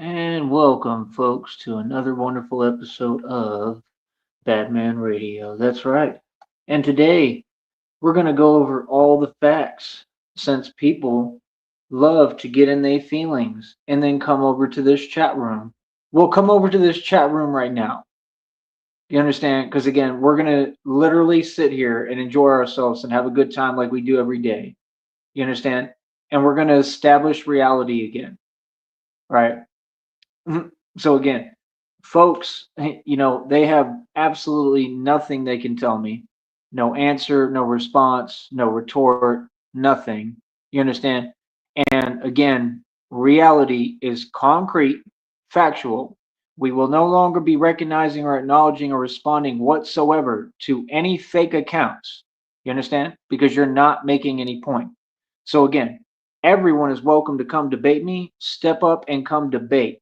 And welcome, folks, to another wonderful episode of Batman Radio. That's right. And today we're going to go over all the facts since people love to get in their feelings and then come over to this chat room. We'll come over to this chat room right now. You understand? Because again, we're going to literally sit here and enjoy ourselves and have a good time like we do every day. You understand? And we're going to establish reality again, right? So again, folks, they have absolutely nothing they can tell me. No answer, no response, no retort, nothing. You understand? And again, reality is concrete, factual. We will no longer be recognizing or acknowledging or responding whatsoever to any fake accounts. You understand? Because you're not making any point. So again, everyone is welcome to come debate me. Step up and come debate.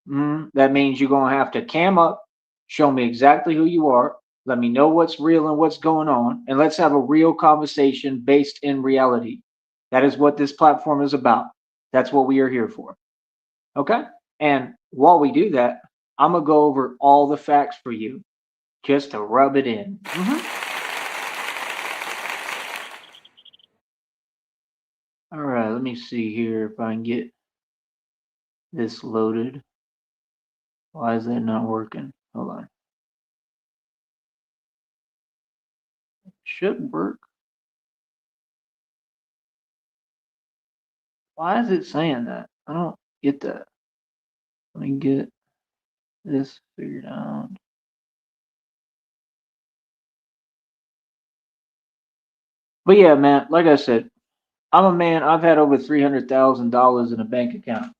That means you're going to have to cam up, show me exactly who you are, let me know what's real and what's going on, and let's have a real conversation based in reality. That is what this platform is about. That's what we are here for. Okay? And while we do that, I'm going to go over all the facts for you just to rub it in. All right, let me see here if I can get this loaded. Why is that not working? Hold on. Should work. Why is it saying that? I don't get that. Let me get this figured out. But yeah, man, like I said, I'm a man. I've had over $300,000 in a bank account.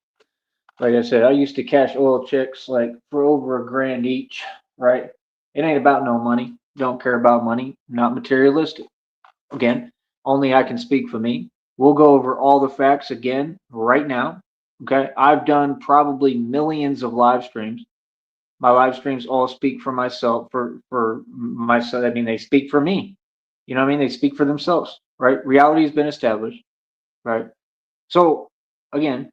Like I said, I used to cash oil checks like for over a grand each, right? It ain't about no money. Don't care about money. Not materialistic. Again, only I can speak for me. We'll go over all the facts again right now. Okay. I've done probably millions of live streams. My live streams all speak for myself, for myself. I mean, they speak for me. You know what I mean? They speak for themselves, right? Reality has been established, right? So again,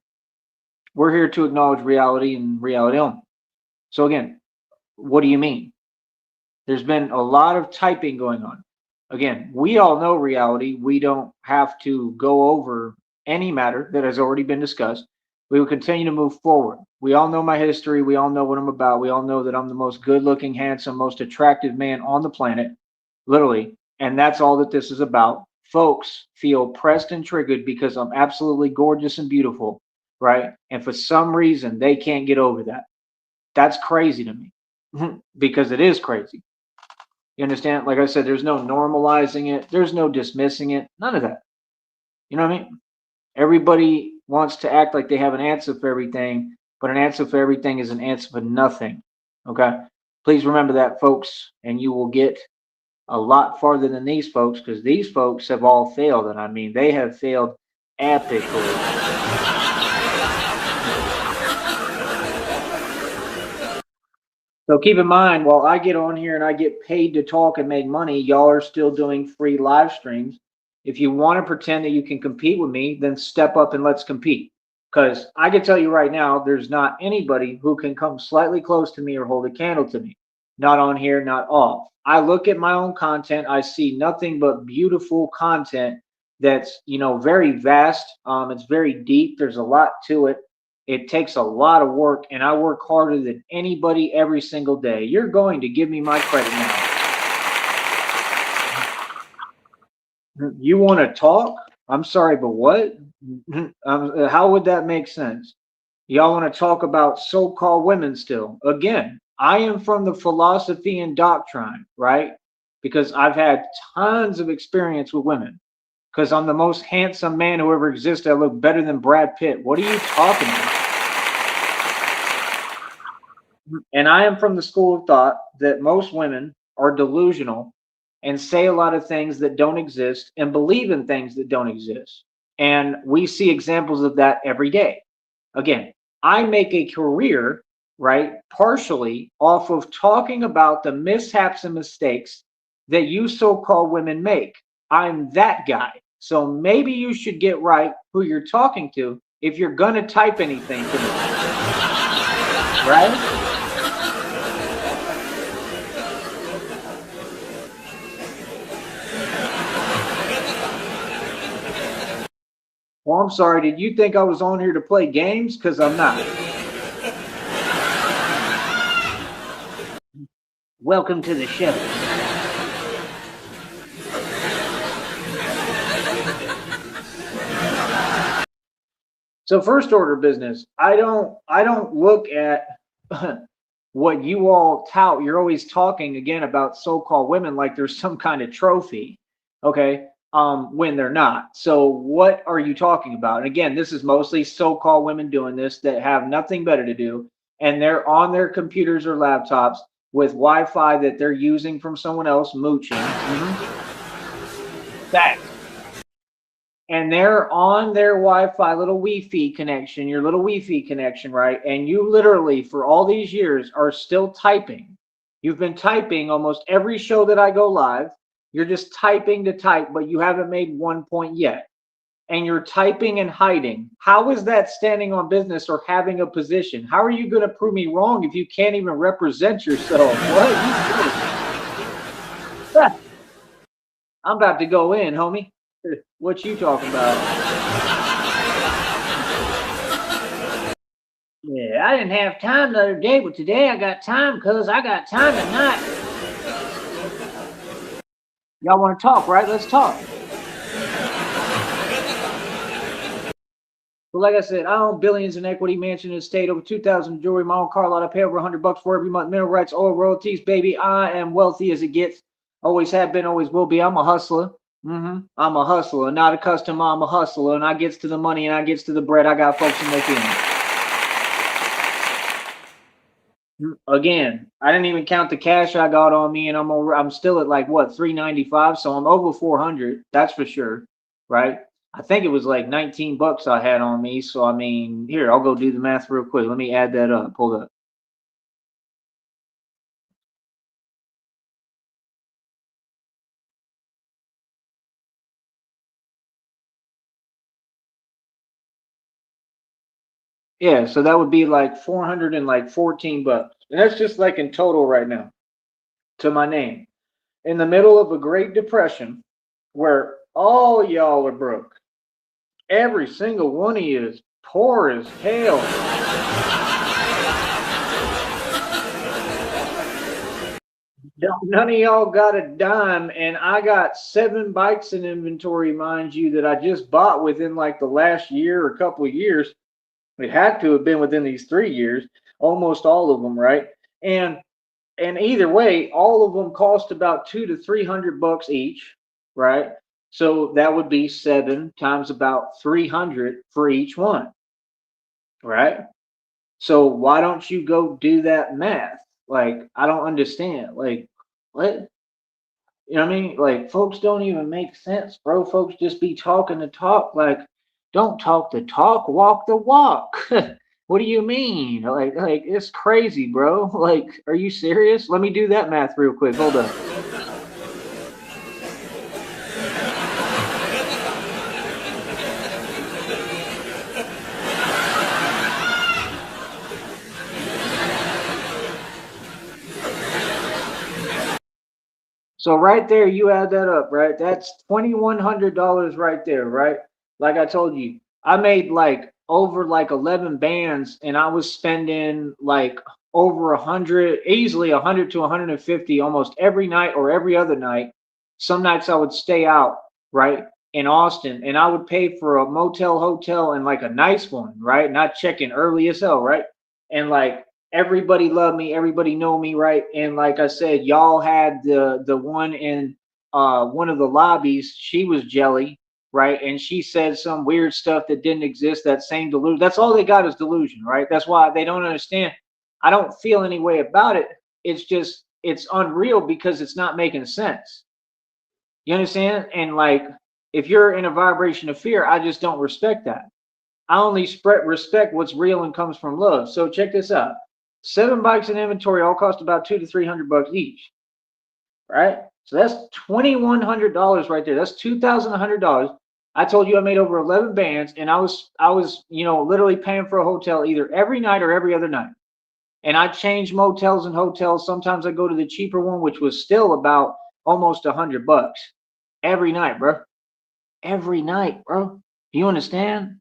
we're here to acknowledge reality and reality only. So again, what do you mean? There's been a lot of typing going on. Again, we all know reality. We don't have to go over any matter that has already been discussed. We will continue to move forward. We all know my history. We all know what I'm about. We all know that I'm the most good looking, handsome, most attractive man on the planet, literally. And that's all that this is about. Folks feel pressed and triggered because I'm absolutely gorgeous and beautiful, right? And for some reason, they can't get over that. That's crazy to me because it is crazy. You understand? Like I said, there's no normalizing it, there's no dismissing it, none of that. You know what I mean? Everybody wants to act like they have an answer for everything, but an answer for everything is an answer for nothing. Okay? Please remember that, folks, and you will get a lot farther than these folks because these folks have all failed. And I mean, they have failed epically. So keep in mind, while I get on here and I get paid to talk and make money, y'all are still doing free live streams. If you want to pretend that you can compete with me, then step up and let's compete. Because I can tell you right now, there's not anybody who can come slightly close to me or hold a candle to me. Not on here, not off. I look at my own content, I see nothing but beautiful content that's, very vast. It's very deep. There's a lot to it. It takes a lot of work, and I work harder than anybody every single day. You're going to give me my credit now. You want to talk? I'm sorry, but what? How would that make sense? Y'all want to talk about so called women still? Again, I am from the philosophy and doctrine, right? Because I've had tons of experience with women. Because I'm the most handsome man who ever existed. I look better than Brad Pitt. What are you talking about? And I am from the school of thought that most women are delusional and say a lot of things that don't exist and believe in things that don't exist. And we see examples of that every day. Again, I make a career, right, partially off of talking about the mishaps and mistakes that you so called women make. I'm that guy. So maybe you should get right who you're talking to if you're going to type anything to me. right? Well, I'm sorry. Did you think I was on here to play games? Because I'm not. Welcome to the show. So first order business. I don't look at what you all tout. You're always talking again about so-called women like there's some kind of trophy. Okay. When they're not. So what are you talking about? And again, this is mostly so-called women doing this that have nothing better to do, and they're on their computers or laptops with Wi-Fi that they're using from someone else mooching. Fact. And they're on their Wi-Fi little Wi-Fi connection, your little Wi-Fi connection, right? And you literally, for all these years, are still typing. You've been typing almost every show that I go live. You're just typing to type, but you haven't made one point yet. And you're typing and hiding. How is that standing on business or having a position? How are you going to prove me wrong if you can't even represent yourself? What? I'm about to go in, homie. What you talking about? Yeah, I didn't have time the other day, but today I got time because I got time tonight. Y'all want to talk, right? Let's talk. But like I said, I own billions in equity, mansion, estate, over 2,000 jewelry, my own car lot. I pay over $100 for every month. Mineral rights, oil royalties, baby. I am wealthy as it gets. Always have been, always will be. I'm a hustler. I'm a hustler, not a customer. I'm a hustler, and I gets to the money and I gets to the bread. I got folks in their feelings. Again, I didn't even count the cash I got on me, and I'm still at like what 395, so I'm over 400. That's for sure, right? I think it was like 19 bucks I had on me. So I mean, here I'll go do the math real quick. Let me add that up. Hold up. Yeah, so that would be like 400 and like 14 bucks, and that's just like in total right now to my name in the middle of a Great Depression where all y'all are broke. Every single one of you is poor as hell. None of y'all got a dime, and I got 7 bikes in inventory, mind you, that I just bought within like the last year or couple of years. It had to have been within these 3 years, almost all of them, right? And either way, all of them cost about 200 to 300 bucks each, right? So that would be 7 times about 300 for each one, right? So why don't you go do that math? Like, I don't understand. Like, what? You know what I mean? Like, folks don't even make sense, bro. Folks just be talking the talk. Like, don't talk the talk, walk the walk. What do you mean? Like it's crazy, bro. Like, are you serious? Let me do that math real quick. Hold up. So right there, you add that up, right? That's $2,100 right there, right? Like I told you, I made like over like 11 bands, and I was spending like over 100, easily 100 to 150 almost every night or every other night. Some nights I would stay out, right, in Austin, and I would pay for a motel hotel and like a nice one, right? Not checking early as hell, right? And like everybody loved me, everybody know me, right? And like I said, y'all had the one in one of the lobbies. She was jelly, right? And she said some weird stuff that didn't exist. That same delusion. That's all they got is delusion, right? That's why they don't understand. I don't feel any way about it. It's just it's unreal because it's not making sense. You understand? And like if you're in a vibration of fear, I just don't respect that. I only spread respect what's real and comes from love. So check this out. 7 bikes in inventory all cost about 200 to 300 bucks each, right? So that's $2,100 right there. That's $2,100. I told you I made over 11 bands, and I was literally paying for a hotel either every night or every other night. And I change motels and hotels. Sometimes I go to the cheaper one, which was still about almost $100 every night, bro. Every night, bro. You understand?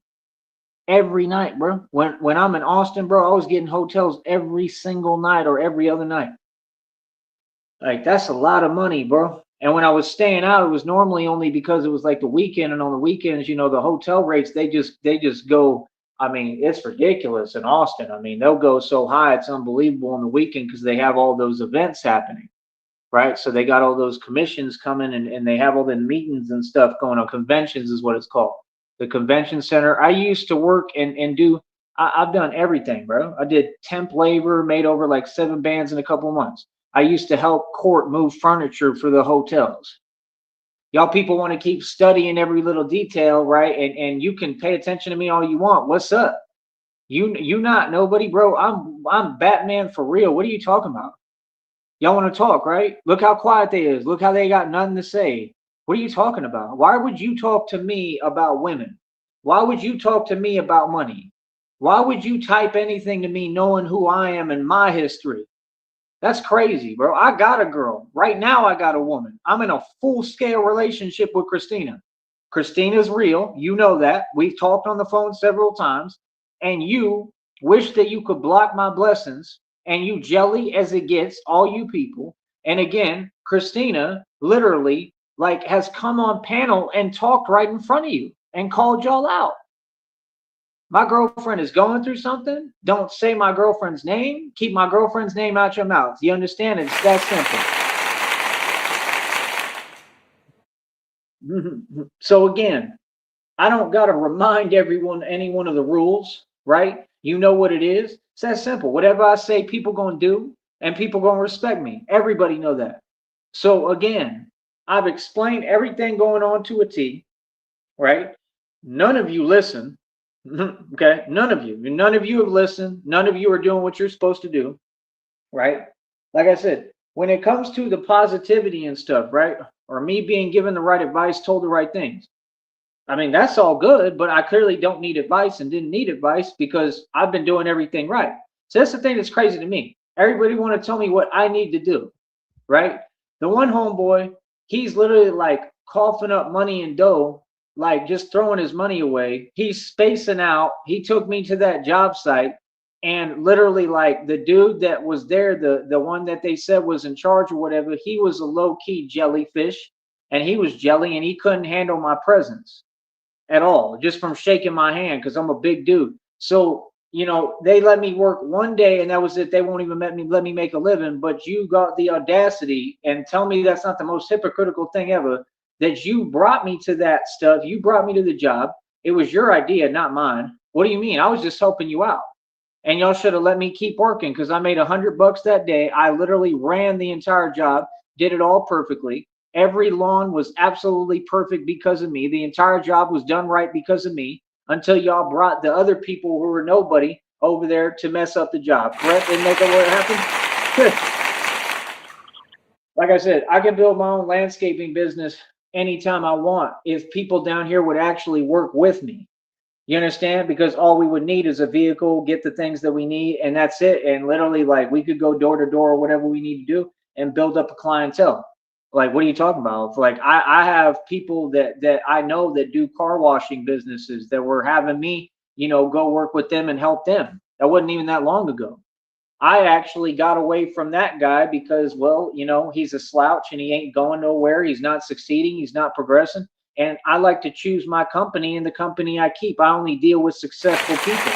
Every night, bro. When I'm in Austin, bro, I was getting hotels every single night or every other night. Like that's a lot of money, bro. And when I was staying out, it was normally only because it was like the weekend, and on the weekends, the hotel rates they just go. I mean, it's ridiculous in Austin. I mean, they'll go so high, it's unbelievable on the weekend because they have all those events happening, right? So they got all those commissions coming, and they have all the meetings and stuff going on. Conventions is what it's called. The convention center. I used to work and do. I've done everything, bro. I did temp labor, made over like 7 bands in a couple of months. I used to help court move furniture for the hotels. Y'all people want to keep studying every little detail, right? And you can pay attention to me all you want. What's up? You not nobody, bro. I'm Batman for real. What are you talking about? Y'all want to talk, right? Look how quiet they is. Look how they got nothing to say. What are you talking about? Why would you talk to me about women? Why would you talk to me about money? Why would you type anything to me knowing who I am and my history? That's crazy, bro. I got a girl. Right now, I got a woman. I'm in a full scale relationship with Christina. Christina's real. You know that. We've talked on the phone several times. And you wish that you could block my blessings, and you jelly as it gets, all you people. And again, Christina literally like has come on panel and talked right in front of you and called y'all out. My girlfriend is going through something. Don't say my girlfriend's name. Keep my girlfriend's name out your mouth. You understand? It's that simple. So again, I don't got to remind any one of the rules, right? You know what it is. It's that simple. Whatever I say, people going to do, and people going to respect me. Everybody know that. So again, I've explained everything going on to a T, right? None of you listen. Okay, none of you have listened. None of you are doing what you're supposed to do, right? Like I said, when it comes to the positivity and stuff, right, or me being given the right advice, told the right things, I mean, that's all good, but I clearly don't need advice and didn't need advice because I've been doing everything right. So that's the thing that's crazy to me. Everybody want to tell me what I need to do, right? The one homeboy, he's literally like coughing up money and dough, like just throwing his money away. He's spacing out. He took me to that job site, and literally like the dude that was there, the one that they said was in charge or whatever, he was a low-key jellyfish, and he was jelly, and he couldn't handle my presence at all, just from shaking my hand because I'm a big dude. So, they let me work one day and that was it. They won't even let me make a living. But you got the audacity and tell me that's not the most hypocritical thing ever, that you brought me to that stuff. You brought me to the job. It was your idea, not mine. What do you mean? I was just helping you out. And y'all should have let me keep working because I made $100 that day. I literally ran the entire job, did it all perfectly. Every lawn was absolutely perfect because of me. The entire job was done right because of me until y'all brought the other people who were nobody over there to mess up the job. Correct? Isn't that what happened? Like I said, I can build my own landscaping business anytime I want if people down here would actually work with me. You understand? Because all we would need is a vehicle, get the things that we need, and that's it. And literally, like, we could go door to door or whatever we need to do and build up a clientele. Like, what are you talking about? Like, I have people that I know that do car washing businesses that were having me, go work with them and help them. That wasn't even that long ago. I actually got away from that guy because, well, he's a slouch and he ain't going nowhere. He's not succeeding. He's not progressing. And I like to choose my company and the company I keep. I only deal with successful people.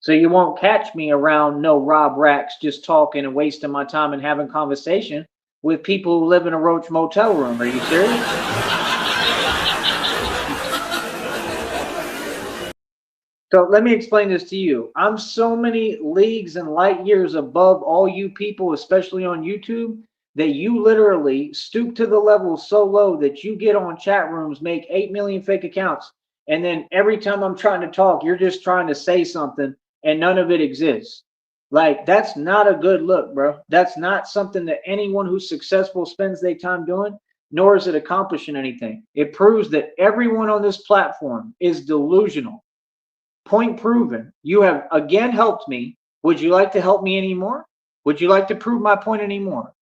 So you won't catch me around no Rob Racks just talking and wasting my time and having conversation with people who live in a Roach motel room. Are you serious? So let me explain this to you. I'm so many leagues and light years above all you people, especially on YouTube, that you literally stoop to the level so low that you get on chat rooms, make 8 million fake accounts, and then every time I'm trying to talk, you're just trying to say something and none of it exists. Like, that's not a good look, bro. That's not something that anyone who's successful spends their time doing, nor is it accomplishing anything. It proves that everyone on this platform is delusional. Point proven. You have again helped me. Would you like to help me anymore? Would you like to prove my point anymore?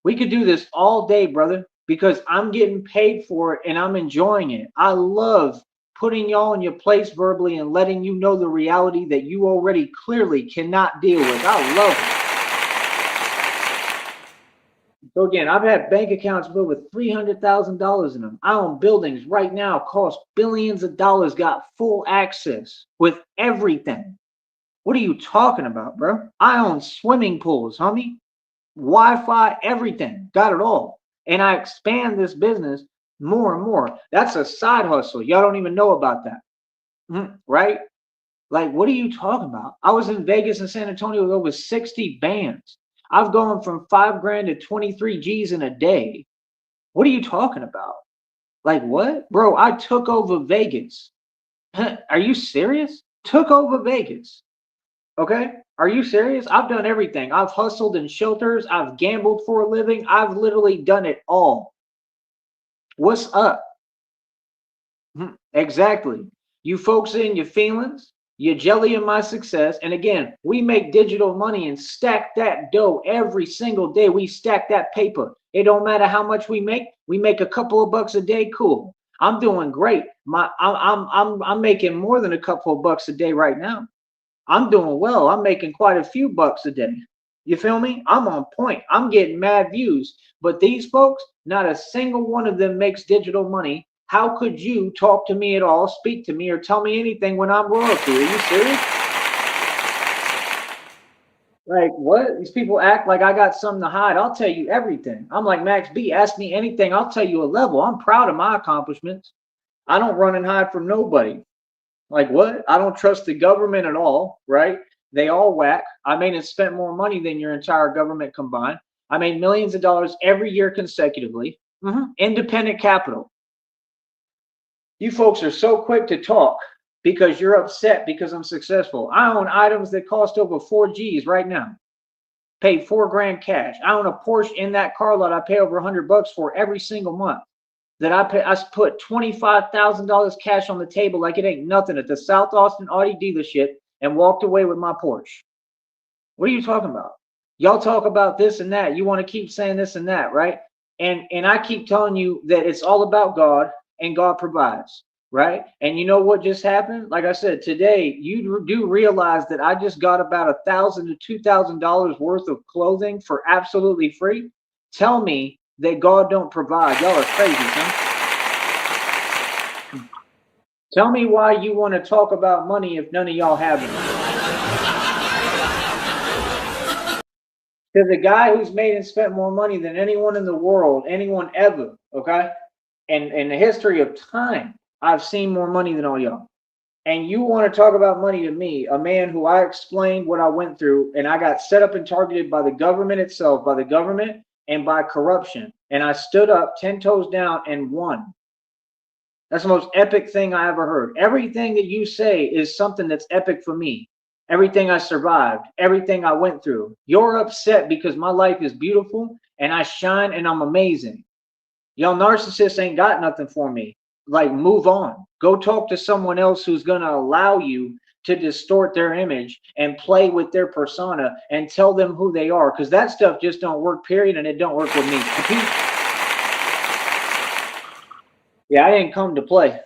We could do this all day, brother, because I'm getting paid for it and I'm enjoying it. I love putting y'all in your place verbally and letting you know the reality that you already clearly cannot deal with. I love it. So again, I've had bank accounts built with $300,000 in them. I own buildings right now, cost billions of dollars, got full access with everything. What are you talking about, bro? I own swimming pools, homie. Wi-Fi, everything, got it all. And I expand this business more and more. That's a side hustle. Y'all don't even know about that, right? Like, what are you talking about? I was in Vegas and San Antonio with over 60 bands. I've gone from 5 grand to 23 G's in a day. What are you talking about? Like, what? Bro, I took over Vegas. Are you serious? Took over Vegas. Okay? Are you serious? I've done everything. I've hustled in shelters. I've gambled for a living. I've literally done it all. What's up? Exactly. You folks in your feelings, you jelly in my success. And again, we make digital money and stack that dough every single day. We stack that paper. It don't matter how much we make a couple of bucks a day. Cool. I'm doing great. I'm making more than a couple of bucks a day right now. I'm doing well. I'm making quite a few bucks a day. You feel me? I'm on point. I'm getting mad views. But these folks, not a single one of them makes digital money. How could you talk to me at all, speak to me, or tell me anything when I'm royalty? Are you serious? Like, what? These people act like I got something to hide. I'll tell you everything. I'm like Max B. Ask me anything. I'll tell you a level. I'm proud of my accomplishments. I don't run and hide from nobody. Like what? I don't trust the government at all, right? They all whack. I made and spent more money than your entire government combined. I made millions of dollars every year consecutively. Independent capital. You folks are so quick to talk because you're upset because I'm successful. I own items that cost over 4 G's right now. Paid 4 grand cash. I own a Porsche in that car lot I pay over $100 for every single month. That I put $25,000 cash on the table like it ain't nothing at the South Austin Audi dealership and walked away with my Porsche. What are you talking about? Y'all talk about this and that. You want to keep saying this and that, right? And I keep telling you that it's all about God and God provides, right? And you know what just happened? Like I said, today you do realize that I just got about $1,000 to $2,000 worth of clothing for absolutely free. Tell me that God don't provide. Y'all are crazy, son. Tell me why you want to talk about money if none of y'all have it. To the guy who's made and spent more money than anyone in the world, anyone ever, okay? And in the history of time, I've seen more money than all y'all. And you want to talk about money to me, a man who I explained what I went through, and I got set up and targeted by the government itself, by the government and by corruption. And I stood up 10 toes down and won. That's the most epic thing I ever heard. Everything that you say is something that's epic for me. Everything I survived, everything I went through. You're upset because my life is beautiful and I shine and I'm amazing. Y'all narcissists ain't got nothing for me. Like, move on. Go talk to someone else who's going to allow you to distort their image and play with their persona and tell them who they are, because that stuff just don't work, period, and it don't work with me. Yeah, I didn't come to play.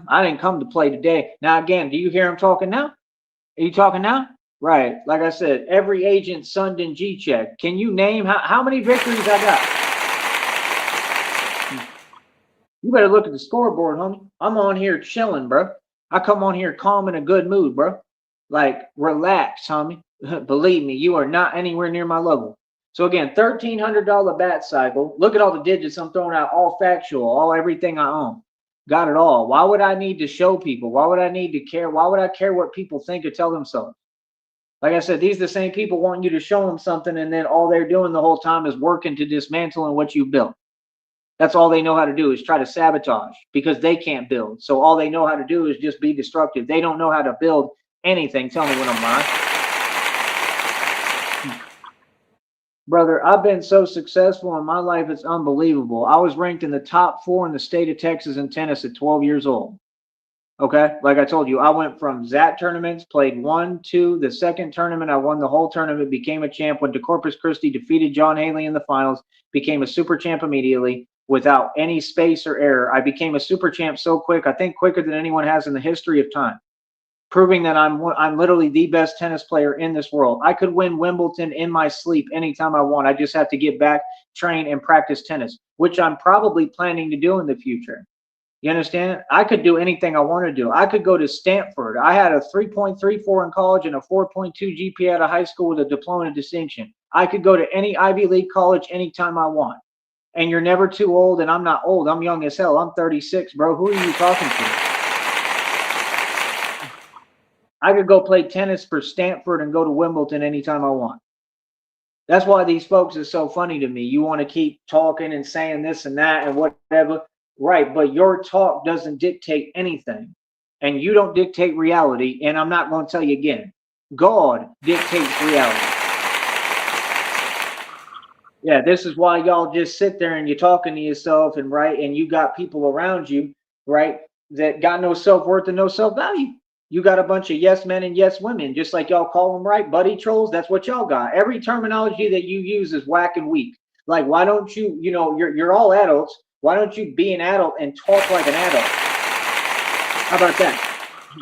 I didn't come to play today. Now, again, do you hear him talking now? Are you talking now? Right. Like I said, every agent sunned in G-Check. Can you name how many victories I got? You better look at the scoreboard, homie. I'm on here chilling, bro. I come on here calm in a good mood, bro. Like, relax, homie. Believe me, you are not anywhere near my level. So again, $1,300 bat cycle. Look at all the digits I'm throwing out, all factual, all everything I own. Got it all. Why would I need to show people? Why would I need to care? Why would I care what people think or tell themselves? Like I said, these are the same people wanting you to show them something, and then all they're doing the whole time is working to dismantle what you built. That's all they know how to do, is try to sabotage, because they can't build. So all they know how to do is just be destructive. They don't know how to build anything. Tell me when I'm lying. Brother, I've been so successful in my life, it's unbelievable. I was ranked in the top 4 in the state of Texas in tennis at 12 years old. Okay, like I told you, I went from ZAT tournaments, played one, two. The second tournament, I won the whole tournament, became a champ. Went to Corpus Christi, defeated John Haley in the finals, became a super champ immediately without any space or error. I became a super champ so quick, I think quicker than anyone has in the history of time, proving that I'm literally the best tennis player in this world. I could win Wimbledon in my sleep anytime I want. I just have to get back, train, and practice tennis, which I'm probably planning to do in the future. You understand? I could do anything I want to do. I could go to Stanford. I had a 3.34 in college and a 4.2 GPA out of high school with a diploma of distinction. I could go to any Ivy League college anytime I want. And you're never too old, and I'm not old. I'm young as hell. I'm 36, bro. Who are you talking to? I could go play tennis for Stanford and go to Wimbledon anytime I want. That's why these folks are so funny to me. You want to keep talking and saying this and that and whatever. Right, but your talk doesn't dictate anything. And you don't dictate reality. And I'm not going to tell you again. God dictates reality. Yeah, this is why y'all just sit there and you're talking to yourself and right, and you got people around you, right, that got no self-worth and no self-value. You got a bunch of yes men and yes women, just like y'all call them, right? Buddy trolls, that's what y'all got. Every terminology that you use is whack and weak. Like, why don't you, you're all adults. Why don't you be an adult and talk like an adult? How about that?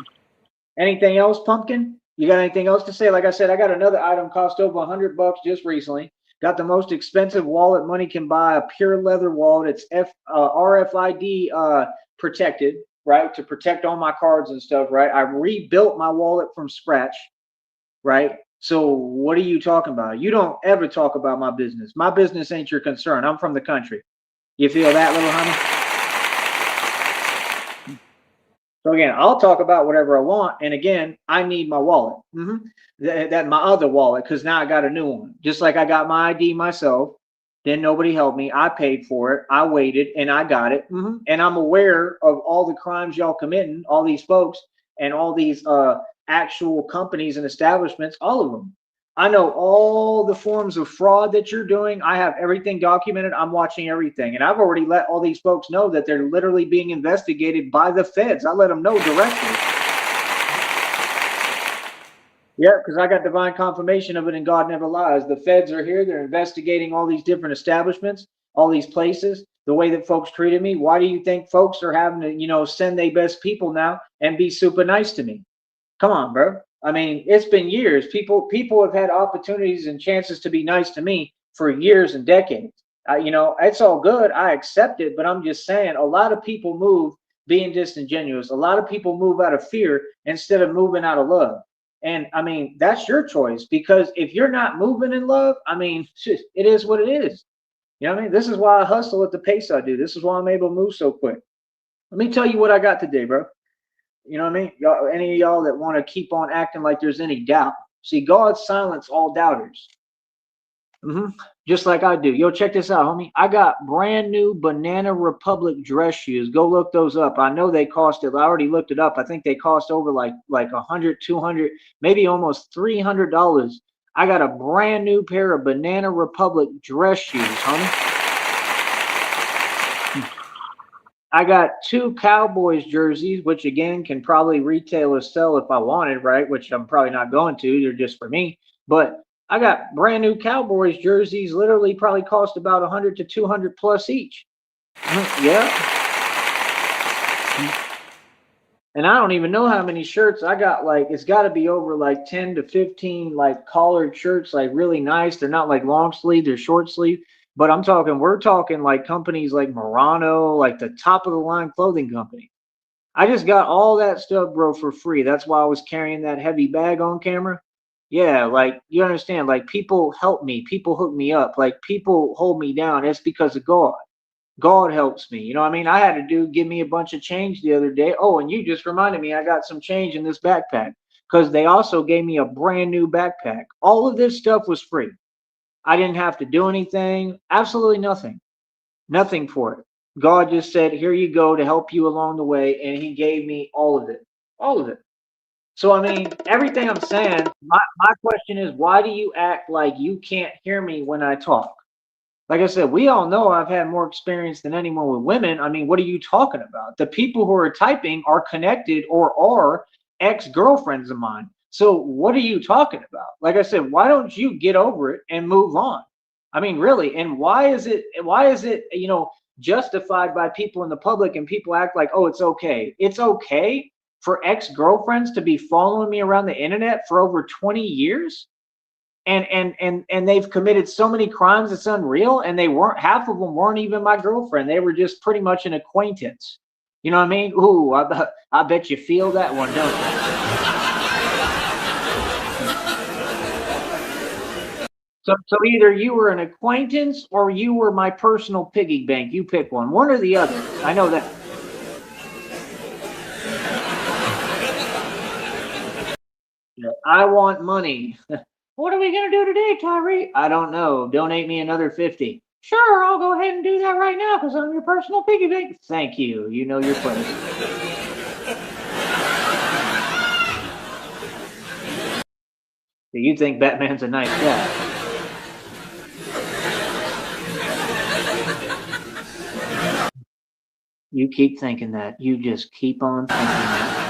Anything else, Pumpkin? You got anything else to say? Like I said, I got another item cost over $100 just recently. Got the most expensive wallet money can buy, a pure leather wallet. It's RFID protected, right? To protect all my cards and stuff, right? I rebuilt my wallet from scratch, right? So what are you talking about? You don't ever talk about my business. My business ain't your concern. I'm from the country. You feel that, little honey? So again, I'll talk about whatever I want. And again, I need my wallet. That my other wallet, because now I got a new one. Just like I got my ID myself. Then nobody helped me. I paid for it. I waited and I got it. And I'm aware of all the crimes y'all committing, all these folks and all these actual companies and establishments, all of them. I know all the forms of fraud that you're doing. I have everything documented. I'm watching everything. And I've already let all these folks know that they're literally being investigated by the feds. I let them know directly. Yeah, because I got divine confirmation of it and God never lies. The feds are here. They're investigating all these different establishments, all these places, the way that folks treated me. Why do you think folks are having to, send their best people now and be super nice to me? Come on, bro. I mean, it's been years. People have had opportunities and chances to be nice to me for years and decades. It's all good. I accept it, but I'm just saying a lot of people move being disingenuous. A lot of people move out of fear instead of moving out of love. And I mean, that's your choice because if you're not moving in love, I mean, it is what it is. You know what I mean? This is why I hustle at the pace I do. This is why I'm able to move so quick. Let me tell you what I got today, bro. You know what I mean? Y'all, any of y'all that want to keep on acting like there's any doubt. See, God silence all doubters. Just like I do. Yo, check this out, homie. I got brand new Banana Republic dress shoes. Go look those up. I know they cost it. I already looked it up. I think they cost over like 100, 200, maybe almost $300. I got a brand new pair of Banana Republic dress shoes, homie. I got two Cowboys jerseys, which again can probably retail or sell if I wanted, right? Which I'm probably not going to. They're just for me. But I got brand new Cowboys jerseys, literally probably cost about 100 to 200 plus each. Yeah. And I don't even know how many shirts I got. Like, it's got to be over like 10 to 15 like collared shirts, like really nice. They're not like long sleeve, they're short sleeve. But we're talking like companies like Murano, like the top of the line clothing company. I just got all that stuff, bro, for free. That's why I was carrying that heavy bag on camera. Yeah, like you understand, like people help me, people hook me up, like people hold me down. It's because of God. God helps me. You know what I mean? I had a dude give me a bunch of change the other day. Oh, and you just reminded me I got some change in this backpack because they also gave me a brand new backpack. All of this stuff was free. I didn't have to do anything, absolutely nothing, nothing for it. God just said, here you go to help you along the way. And he gave me all of it, all of it. So, I mean, everything I'm saying, my question is, why do you act like you can't hear me when I talk? Like I said, we all know I've had more experience than anyone with women. I mean, what are you talking about? The people who are typing are connected or are ex-girlfriends of mine. So what are you talking about? Like I said, why don't you get over it and move on? I mean, really, and why is it, justified by people in the public and people act like, oh, it's okay. It's okay for ex-girlfriends to be following me around the internet for over 20 years? And they've committed so many crimes, it's unreal, and they weren't, half of them weren't even my girlfriend. They were just pretty much an acquaintance. You know what I mean? Ooh, I bet you feel that one, don't you? So either you were an acquaintance or you were my personal piggy bank. You pick one or the other. I know that. I want money. What are we going to do today, Tyree? I don't know. Donate me another 50. Sure, I'll go ahead and do that right now because I'm your personal piggy bank. Thank you. You know your place. You think Batman's a nice guy. You keep thinking that. You just keep on thinking that.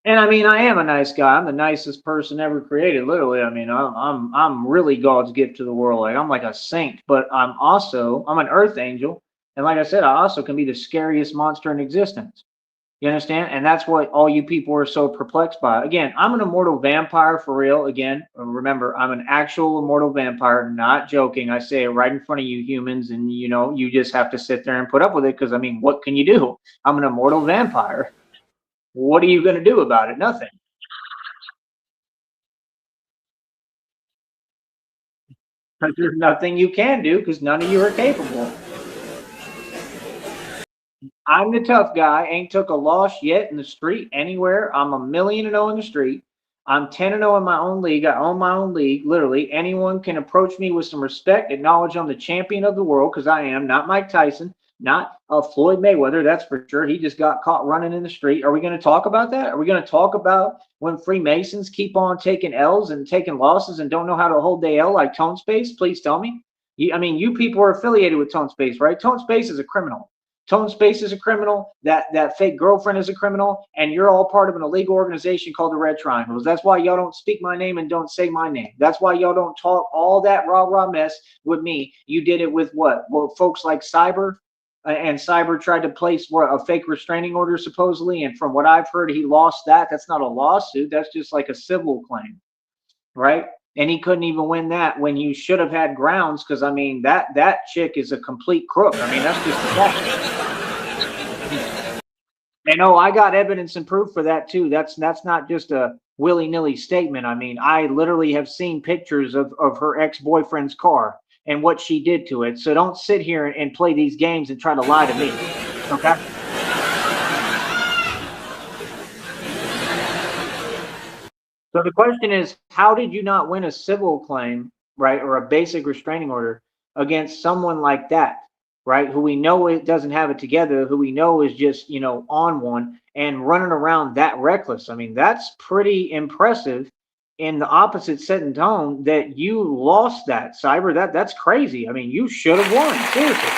And I mean, I am a nice guy. I'm the nicest person ever created, literally. I mean, I'm really God's gift to the world. Like I'm like a saint, but I'm an earth angel. And like I said, I also can be the scariest monster in existence. You understand? And that's what all you people are so perplexed by. Again, I'm an immortal vampire for real. Again, remember, I'm an actual immortal vampire, not joking. I say it right in front of you humans, and you just have to sit there and put up with it because I mean, what can you do? I'm an immortal vampire. What are you going to do about it? Nothing. Because there's nothing you can do because none of you are capable. I'm the tough guy. Ain't took a loss yet in the street anywhere. I'm 1,000,000-0 in the street. I'm 10-0 in my own league. I own my own league. Literally, anyone can approach me with some respect, acknowledge I'm the champion of the world because I am, not Mike Tyson, not Floyd Mayweather. That's for sure. He just got caught running in the street. Are we going to talk about that? Are we going to talk about when Freemasons keep on taking L's and taking losses and don't know how to hold the L like Tone Space? Please tell me. I mean, you people are affiliated with Tone Space, right? Tone Space is a criminal. Tone Space is a criminal. That fake girlfriend is a criminal, and you're all part of an illegal organization called the Red Triangles. That's why y'all don't speak my name and don't say my name. That's why y'all don't talk all that rah mess with me. You did it with what? Well, folks like Cyber, and Cyber tried to place what, a fake restraining order supposedly, and from what I've heard, he lost that. That's not a lawsuit. That's just like a civil claim, right? And he couldn't even win that when you should have had grounds because I mean that chick is a complete crook. I mean that's just a fact. And oh, I got evidence and proof for that too. That's not just a willy-nilly statement. I mean, I literally have seen pictures of her ex-boyfriend's car and what she did to it. So don't sit here and play these games and try to lie to me. Okay? So the question is, how did you not win a civil claim, right, or a basic restraining order against someone like that, right, who we know it doesn't have it together, who we know is just, on one and running around that reckless? I mean, that's pretty impressive. In the opposite set and tone that you lost that Cyber, that's crazy. I mean, you should have won, seriously.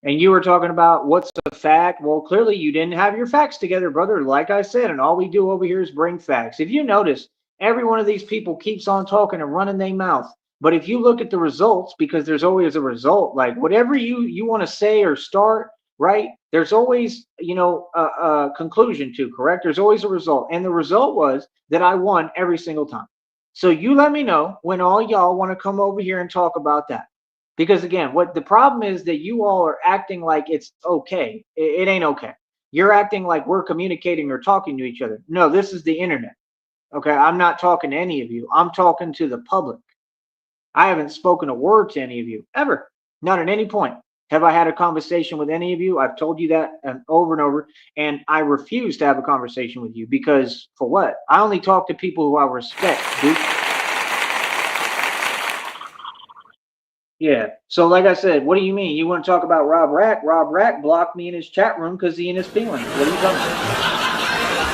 And you were talking about what's a fact. Well, clearly you didn't have your facts together, brother. Like I said, and all we do over here is bring facts. If you notice, every one of these people keeps on talking and running their mouth. But if you look at the results, because there's always a result, like whatever you want to say or start, right? There's always, a conclusion to, correct? There's always a result. And the result was that I won every single time. So you let me know when all y'all want to come over here and talk about that. Because again, what the problem is that you all are acting like it's okay. It ain't okay. You're acting like we're communicating or talking to each other. No, this is the internet. Okay. I'm not talking to any of you. I'm talking to the public. I haven't spoken a word to any of you ever. Not at any point. Have I had a conversation with any of you? I've told you that over and over. And I refuse to have a conversation with you because for what? I only talk to people who I respect, dude. Yeah. So, like I said, what do you mean? You want to talk about Rob Rack? Rob Rack blocked me in his chat room because he in his feelings. What are you talking about?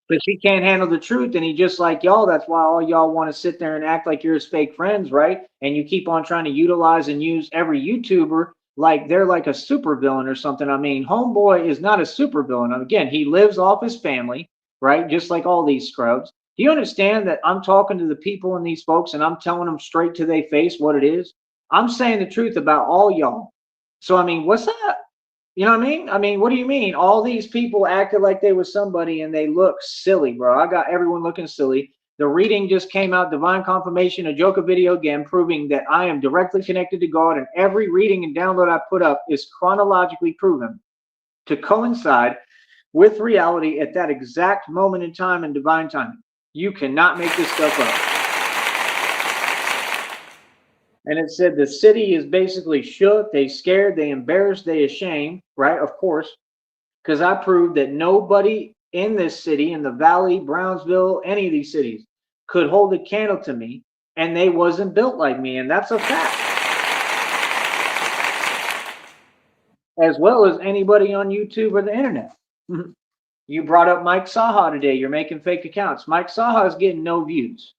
But he can't handle the truth, and he just like y'all. That's why all y'all want to sit there and act like you're his fake friends, right? And you keep on trying to utilize and use every YouTuber like they're like a supervillain or something. I mean, Homeboy is not a supervillain. Again, he lives off his family, right? Just like all these scrubs. Do you understand that I'm talking to the people and these folks, and I'm telling them straight to their face what it is? I'm saying the truth about all y'all. So I mean, what's that? You know what I mean? I mean, what do you mean? All these people acted like they was somebody and they look silly, bro. I got everyone looking silly. The reading just came out, divine confirmation, a Joker video again, proving that I am directly connected to God, and every reading and download I put up is chronologically proven to coincide with reality at that exact moment in time and divine timing. You cannot make this stuff up. And it said the city is basically shook, they scared, they embarrassed, they ashamed, right? Of course, because I proved that nobody in this city, in the Valley, Brownsville, any of these cities, could hold a candle to me, and they wasn't built like me, and that's a fact. As well as anybody on YouTube or the internet. You brought up Mike Saha today. You're making fake accounts. Mike Saha is getting no views.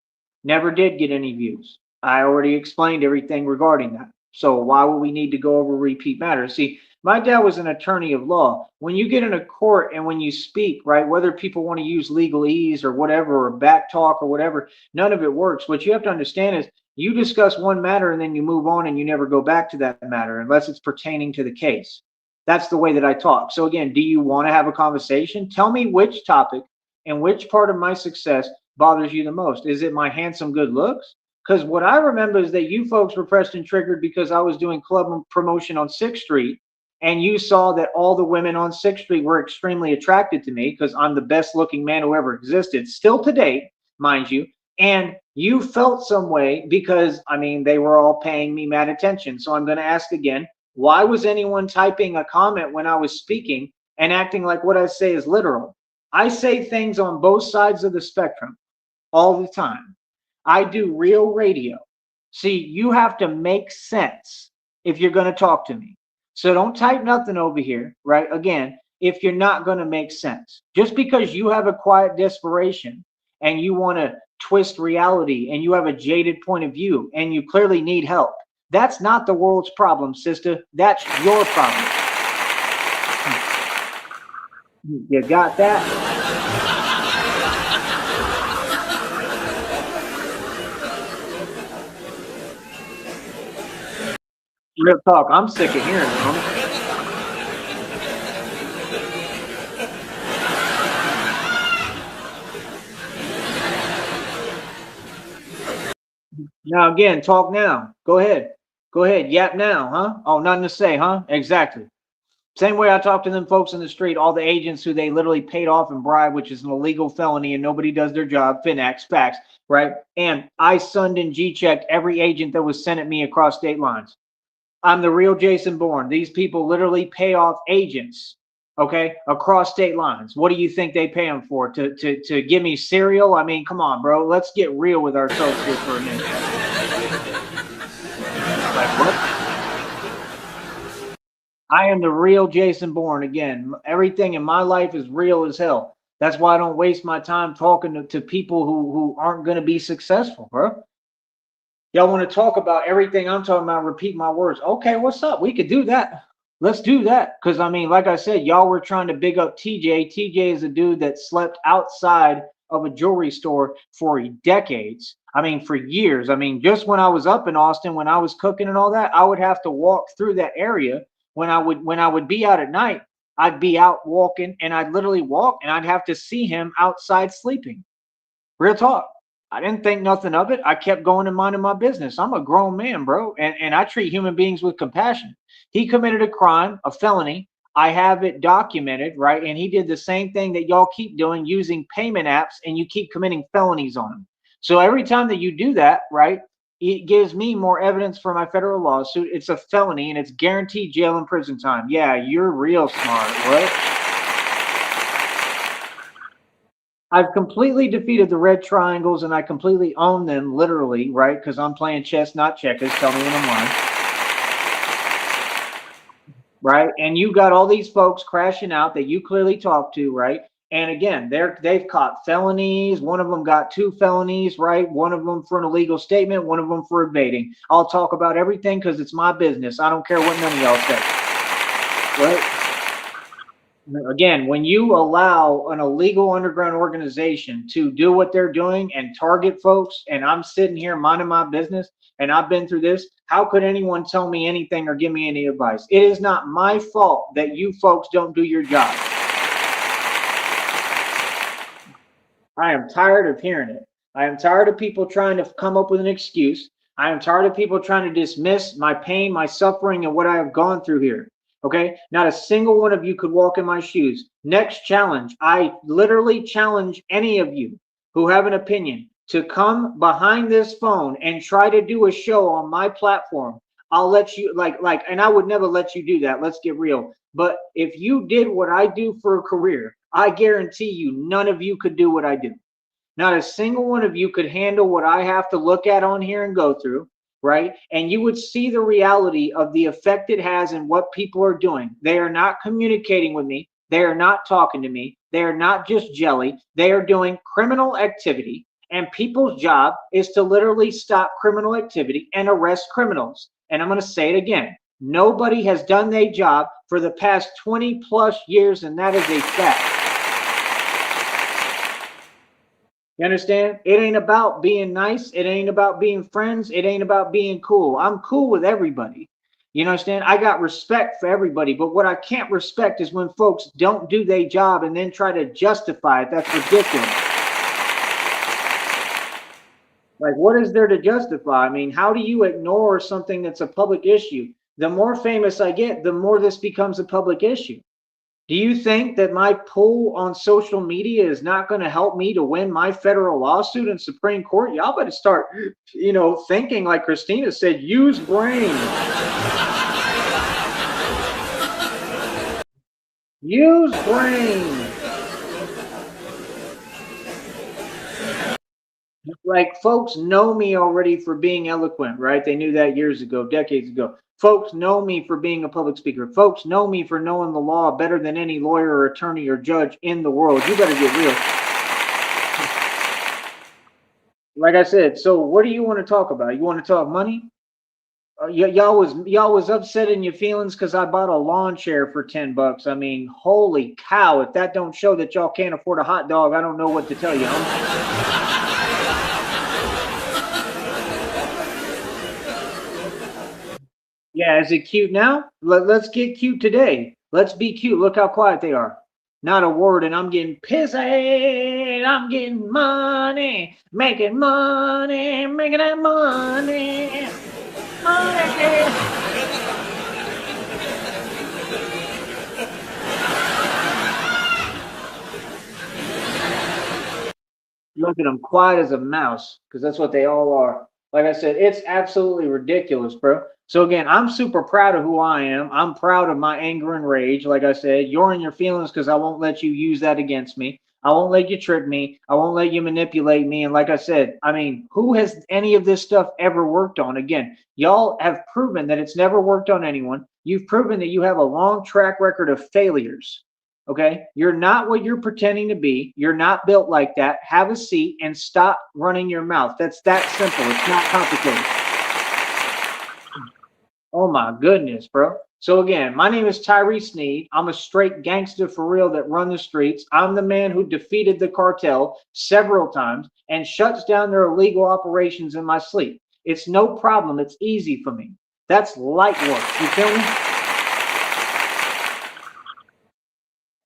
Never did get any views. I already explained everything regarding that. So why would we need to go over repeat matters? See, my dad was an attorney of law. When you get in a court and when you speak, right, whether people want to use legalese or whatever, or back talk or whatever, none of it works. What you have to understand is you discuss one matter and then you move on and you never go back to that matter unless it's pertaining to the case. That's the way that I talk. So again, do you want to have a conversation? Tell me which topic and which part of my success bothers you the most. Is it my handsome good looks? Because what I remember is that you folks were pressed and triggered because I was doing club promotion on 6th Street, and you saw that all the women on 6th Street were extremely attracted to me because I'm the best looking man who ever existed, still to date, mind you. And you felt some way because, I mean, they were all paying me mad attention. So I'm going to ask again, why was anyone typing a comment when I was speaking and acting like what I say is literal? I say things on both sides of the spectrum all the time. I do real radio. See, you have to make sense if you're going to talk to me. So don't type nothing over here, right? Again, if you're not going to make sense. Just because you have a quiet desperation and you want to twist reality and you have a jaded point of view and you clearly need help, that's not the world's problem, sister. That's your problem. You got that? Real talk. I'm sick of hearing it, homie. Now again, talk now. Go ahead. Go ahead. Yap now, huh? Oh, nothing to say, huh? Exactly. Same way I talk to them folks in the street, all the agents who they literally paid off and bribed, which is an illegal felony and nobody does their job, FINAX, facts, right? And I sunned and G-checked every agent that was sent at me across state lines. I'm the real Jason Bourne. These people literally pay off agents, okay, across state lines. What do you think they pay them for? To give me cereal? I mean, come on, bro. Let's get real with ourselves here for a minute. Like, what? I am the real Jason Bourne. Again, everything in my life is real as hell. That's why I don't waste my time talking to people who aren't going to be successful, bro. Y'all want to talk about everything I'm talking about, repeat my words. Okay, what's up? We could do that. Let's do that. Because, I mean, like I said, y'all were trying to big up TJ. TJ is a dude that slept outside of a jewelry store for decades. I mean, for years. I mean, just when I was up in Austin, when I was cooking and all that, I would have to walk through that area. When I would be out at night, I'd be out walking and I'd literally walk and I'd have to see him outside sleeping. Real talk. I didn't think nothing of it. I kept going and minding my business. I'm a grown man, bro. And I treat human beings with compassion. He committed a crime, a felony. I have it documented, right? And he did the same thing that y'all keep doing, using payment apps, and you keep committing felonies on him. So every time that you do that, right, it gives me more evidence for my federal lawsuit. It's a felony and it's guaranteed jail and prison time. Yeah, you're real smart, right? I've completely defeated the red triangles and I completely own them, literally, right? Because I'm playing chess, not checkers. Tell me when I'm lying. Right? And you got all these folks crashing out that you clearly talk to, right? And again, they've caught felonies. One of them got 2 felonies, right? One of them for an illegal statement, one of them for evading. I'll talk about everything because it's my business. I don't care what none of y'all say, right? Again, when you allow an illegal underground organization to do what they're doing and target folks, and I'm sitting here minding my business, and I've been through this, how could anyone tell me anything or give me any advice? It is not my fault that you folks don't do your job. I am tired of hearing it. I am tired of people trying to come up with an excuse. I am tired of people trying to dismiss my pain, my suffering, and what I have gone through here. Okay? Not a single one of you could walk in my shoes. Next challenge. I literally challenge any of you who have an opinion to come behind this phone and try to do a show on my platform. I'll let you and I would never let you do that. Let's get real. But if you did what I do for a career, I guarantee you none of you could do what I do. Not a single one of you could handle what I have to look at on here and go through, right? And you would see the reality of the effect it has and what people are doing. They are not communicating with me. They are not talking to me. They are not just jelly. They are doing criminal activity. And people's job is to literally stop criminal activity and arrest criminals. And I'm going to say it again. Nobody has done their job for the past 20 plus years, and that is a fact. You understand? It ain't about being nice. It ain't about being friends. It ain't about being cool. I'm cool with everybody. You understand? I got respect for everybody. But what I can't respect is when folks don't do their job and then try to justify it. That's ridiculous. Like, what is there to justify? I mean, how do you ignore something that's a public issue? The more famous I get, the more this becomes a public issue. Do you think that my pull on social media is not going to help me to win my federal lawsuit in Supreme Court? Y'all better start, thinking like Christina said, use brain. Use brain. Like, folks know me already for being eloquent, right? They knew that years ago, decades ago. Folks know me for being a public speaker. Folks know me for knowing the law better than any lawyer or attorney or judge in the world. You better get real. Like I said, so what do you want to talk about? You want to talk money? Y'all was upset in your feelings because I bought a lawn chair for $10. I mean, holy cow! If that don't show that y'all can't afford a hot dog, I don't know what to tell you. Yeah, is it cute now? Let's get cute today. Let's be cute. Look how quiet they are. Not a word, and I'm getting pissed. I'm getting money, making that money. Look at them, quiet as a mouse, because that's what they all are. Like I said, it's absolutely ridiculous, bro. So again, I'm super proud of who I am. I'm proud of my anger and rage. Like I said, you're in your feelings because I won't let you use that against me. I won't let you trick me. I won't let you manipulate me. And like I said, I mean, who has any of this stuff ever worked on? Again, y'all have proven that it's never worked on anyone. You've proven that you have a long track record of failures. Okay, you're not what you're pretending to be. You're not built like that. Have a seat and stop running your mouth. That's that simple. It's not complicated. Oh my goodness, bro. So again, my name is Tyree Sneed. I'm a straight gangster for real that run the streets. I'm the man who defeated the cartel several times and shuts down their illegal operations in my sleep. It's no problem. It's easy for me. That's light work. You feel me?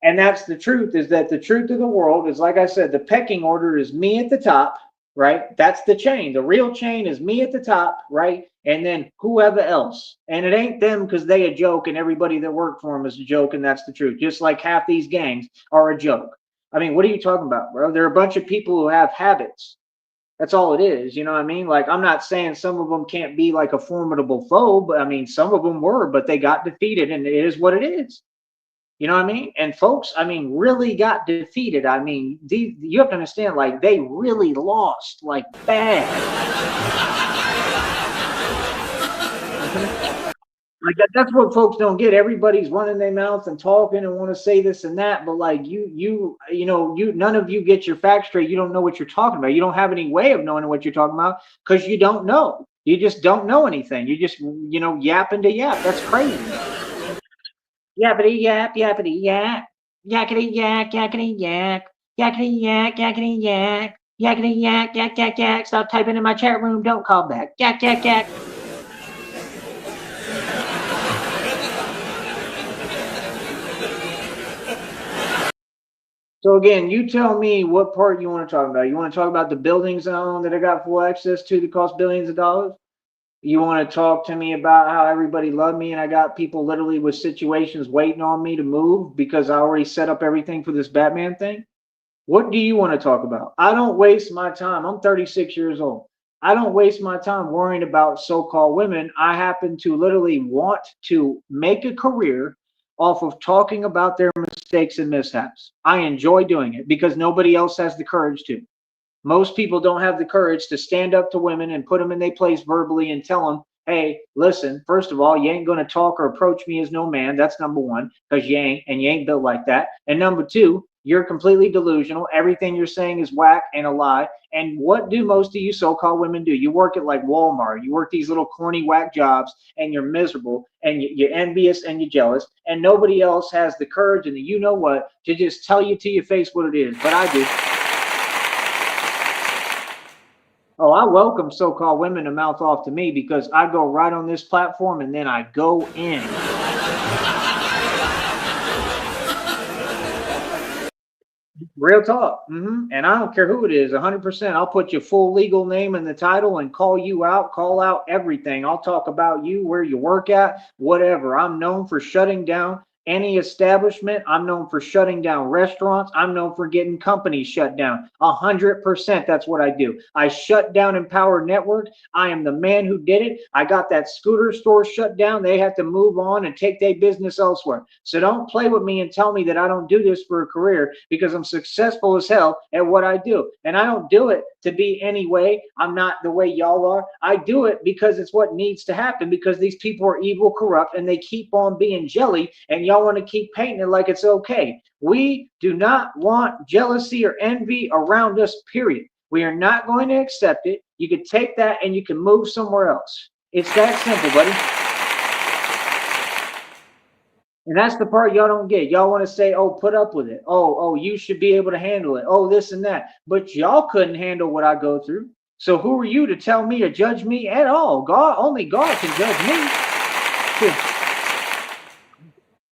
And that's the truth, is that the truth of the world is, like I said, the pecking order is me at the top, right? That's the chain. The real chain is me at the top, right? And then whoever else. And it ain't them because they a joke and everybody that worked for them is a joke, and that's the truth. Just like half these gangs are a joke. I mean, what are you talking about, bro? They're a bunch of people who have habits. That's all it is. You know what I mean? Like, I'm not saying some of them can't be like a formidable foe, but I mean, some of them were, but they got defeated, and it is what it is. You know what I mean? And folks, I mean, really got defeated. I mean, you have to understand, like, they really lost, like, bad. Like that's what folks don't get. Everybody's running their mouths and talking and want to say this and that, but like you none of you get your facts straight. You don't know what you're talking about. You don't have any way of knowing what you're talking about because you don't know. You just don't know anything. You just yapping to yap. That's crazy. Yappity yap, yappity yak, yakety yak, yakety yak, yakety yak, yakety yak, yakety yak, yak yak yak. Stop typing in my chat room. Don't call back. Yak yak yak. So again, you tell me what part you want to talk about. You want to talk about the buildings I own that I got full access to that cost billions of dollars? You want to talk to me about how everybody loved me and I got people literally with situations waiting on me to move because I already set up everything for this Batman thing? What do you want to talk about? I don't waste my time. I'm 36 years old. I don't waste my time worrying about so-called women. I happen to literally want to make a career off of talking about their mistakes and mishaps. I enjoy doing it because nobody else has the courage to. Most people don't have the courage to stand up to women and put them in their place verbally and tell them, hey, listen, first of all, you ain't going to talk or approach me as no man. That's number one, because you ain't built like that. And number two, you're completely delusional. Everything you're saying is whack and a lie. And what do most of you so-called women do? You work at like Walmart. You work these little corny whack jobs and you're miserable and you're envious and you're jealous. And nobody else has the courage and the you know what to just tell you to your face what it is. But I do. Oh, I welcome so-called women to mouth off to me because I go right on this platform and then I go in. Real talk. And I don't care who it is, 100%. I'll put your full legal name in the title and call you out, call out everything. I'll talk about you, where you work at, whatever. I'm known for shutting down any establishment. I'm known for shutting down restaurants. I'm known for getting companies shut down. 100%. That's what I do. I shut down Empower Network. I am the man who did it. I got that scooter store shut down. They have to move on and take their business elsewhere. So don't play with me and tell me that I don't do this for a career because I'm successful as hell at what I do. And I don't do it to be any way. I'm not the way y'all are. I do it because it's what needs to happen because these people are evil, corrupt, and they keep on being jelly and y'all want to keep painting it like it's okay. We do not want jealousy or envy around us, period. We are not going to accept it. You can take that and you can move somewhere else. It's that simple, buddy. And that's the part y'all don't get. Y'all want to say, oh, put up with it. Oh, you should be able to handle it. Oh, this and that. But y'all couldn't handle what I go through. So who are you to tell me or judge me at all? God, only God can judge me.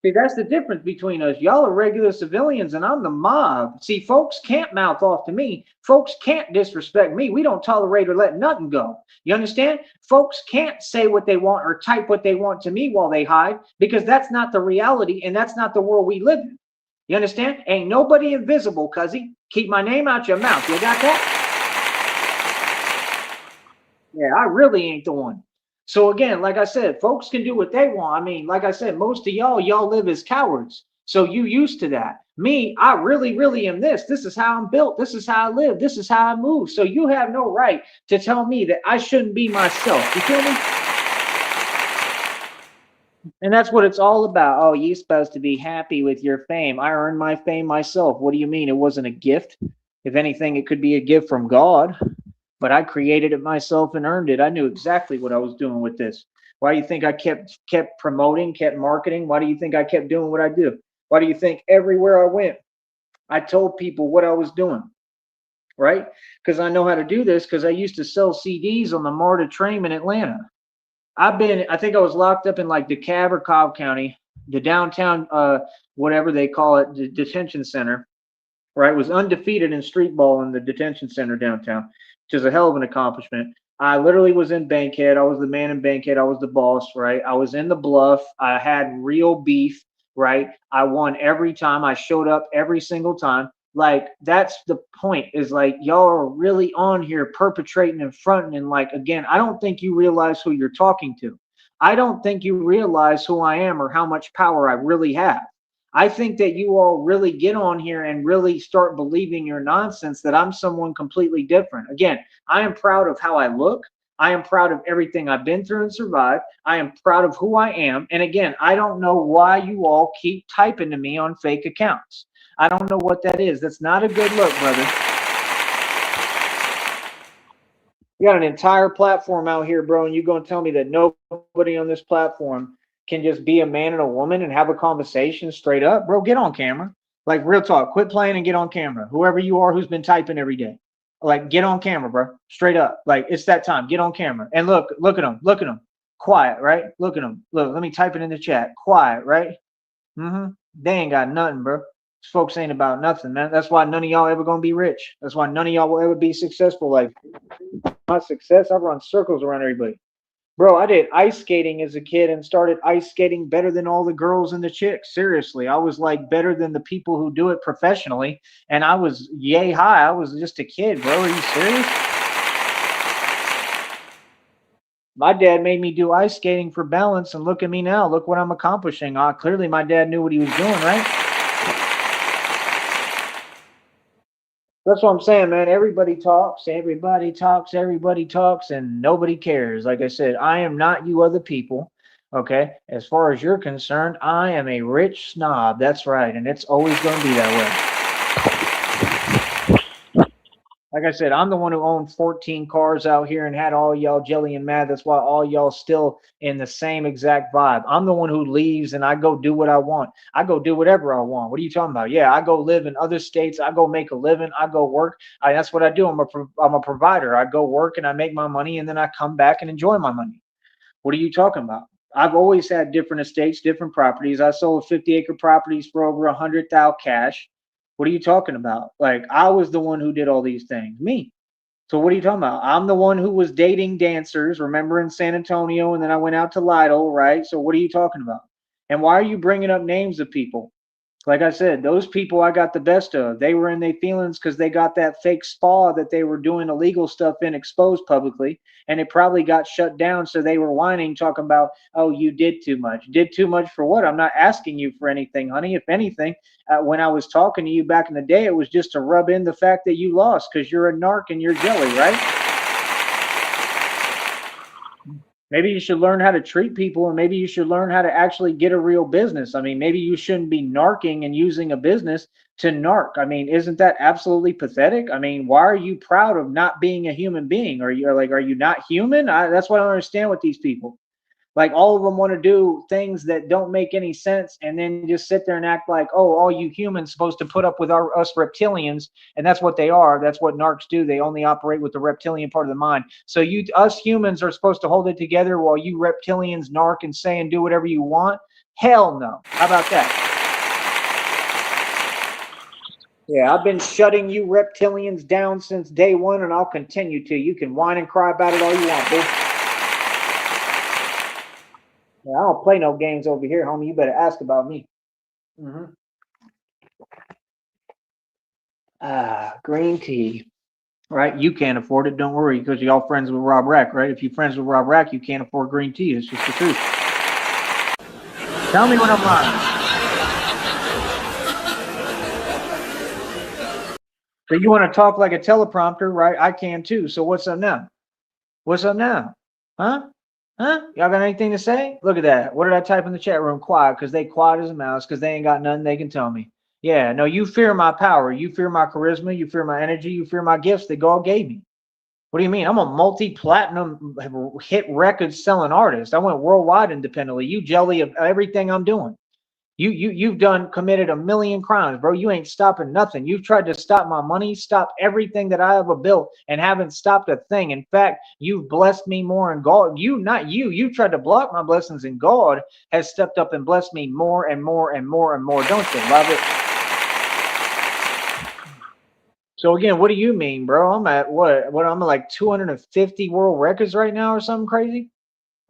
See, that's the difference between us. Y'all are regular civilians and I'm the mob. See, folks can't mouth off to me. Folks can't disrespect me. We don't tolerate or let nothing go. You understand? Folks can't say what they want or type what they want to me while they hide because that's not the reality and that's not the world we live in. You understand? Ain't nobody invisible, cuzzy. Keep my name out your mouth. You got that? Yeah, I really ain't the one. So again, like I said, folks can do what they want. I mean, like I said, most of y'all live as cowards. So you used to that. Me, I really, really am this. This is how I'm built. This is how I live. This is how I move. So you have no right to tell me that I shouldn't be myself. You feel me? And that's what it's all about. Oh, you're supposed to be happy with your fame. I earned my fame myself. What do you mean? It wasn't a gift. If anything, it could be a gift from God. But I created it myself and earned it. I knew exactly what I was doing with this. Why do you think I kept promoting, kept marketing? Why do you think I kept doing what I do? Why do you think everywhere I went, I told people what I was doing, right? Because I know how to do this because I used to sell CDs on the MARTA train in Atlanta. I think I was locked up in like DeKalb or Cobb County, the downtown, whatever they call it, the detention center, right? Was undefeated in street ball in the detention center downtown, which is a hell of an accomplishment. I literally was in Bankhead. I was the man in Bankhead. I was the boss, right? I was in the bluff. I had real beef, right? I won every time. I showed up every single time. Like, that's the point, is like, y'all are really on here perpetrating and fronting. And like, again, I don't think you realize who you're talking to. I don't think you realize who I am or how much power I really have. I think that you all really get on here and really start believing your nonsense that I'm someone completely different. Again, I am proud of how I look. I am proud of everything I've been through and survived. I am proud of who I am. And again, I don't know why you all keep typing to me on fake accounts. I don't know what that is. That's not a good look, brother. You got an entire platform out here, bro, and you're going to tell me that nobody on this platform can just be a man and a woman and have a conversation straight up? Bro, get on camera. Like, real talk. Quit playing and get on camera. Whoever you are who's been typing every day. Like, get on camera, bro. Straight up. Like, it's that time. Get on camera. And look at them. Look at them. Quiet, right? Look at them. Look, let me type it in the chat. Quiet, right? They ain't got nothing, bro. These folks ain't about nothing, man. That's why none of y'all ever gonna be rich. That's why none of y'all will ever be successful. Like my success, I've run circles around everybody. Bro, I did ice skating as a kid and started ice skating better than all the girls and the chicks. Seriously, I was like better than the people who do it professionally. And I was yay high. I was just a kid, bro. Are you serious? My dad made me do ice skating for balance, and look at me now. Look what I'm accomplishing. Clearly, my dad knew what he was doing, right? That's what I'm saying, man. Everybody talks, everybody talks, everybody talks, and nobody cares. Like I said, I am not you other people. Okay. As far as you're concerned, I am a rich snob. That's right. And it's always going to be that way. Like I said, I'm the one who owned 14 cars out here and had all y'all jelly and mad. That's why all y'all still in the same exact vibe. I'm the one who leaves and I go do what I want. I go do whatever I want. What are you talking about? Yeah, I go live in other states. I go make a living. I go work. That's what I do. I'm a provider. I go work and I make my money and then I come back and enjoy my money. What are you talking about? I've always had different estates, different properties. I sold 50-acre properties for over 100,000 cash. What are you talking about? Like, I was the one who did all these things. Me. So what are you talking about? I'm the one who was dating dancers, remember, in San Antonio, and then I went out to Lytle, right? So what are you talking about? And why are you bringing up names of people? Like I said, those people I got the best of. They were in their feelings because they got that fake spa that they were doing illegal stuff in exposed publicly, and it probably got shut down. So they were whining, talking about, oh, you did too much. Did too much for what? I'm not asking you for anything, honey. If anything, when I was talking to you back in the day, it was just to rub in the fact that you lost because you're a narc and you're jelly, right? Maybe you should learn how to treat people, and maybe you should learn how to actually get a real business. I mean, maybe you shouldn't be narking and using a business to narc. I mean, isn't that absolutely pathetic? I mean, why are you proud of not being a human being? Are you not human? That's what I don't understand with these people. Like, all of them want to do things that don't make any sense and then just sit there and act like, oh, all you humans supposed to put up with us reptilians. And that's what they are. That's what narcs do. They only operate with the reptilian part of the mind. So us humans are supposed to hold it together while you reptilians narc and say and do whatever you want? Hell no. How about that? Yeah, I've been shutting you reptilians down since day one, and I'll continue to. You can whine and cry about it all you want, boo. I don't play no games over here, homie. You better ask about me. Green tea. Right? You can't afford it. Don't worry, because y'all friends with Rob Rack, right? If you're friends with Rob Rack, you can't afford green tea. It's just the truth. Tell me when I'm lying. So you want to talk like a teleprompter, right? I can too. So what's up now? What's up now? Huh? Huh? Y'all got anything to say? Look at that. What did I type in the chat room? Quiet, because they quiet as a mouse, because they ain't got nothing they can tell me. Yeah, no, you fear my power. You fear my charisma. You fear my energy. You fear my gifts that God gave me. What do you mean? I'm a multi-platinum hit record selling artist. I went worldwide independently. You jelly of everything I'm doing. You've committed 1 million crimes, bro. You ain't stopping nothing. You've tried to stop my money, stop everything that I ever built, and haven't stopped a thing. In fact, you've blessed me more, and God, you tried to block my blessings, and God has stepped up and blessed me more and more and more and more. Don't you love it? So again, what do you mean, bro? I'm at what? I'm at like 250 world records right now or something crazy?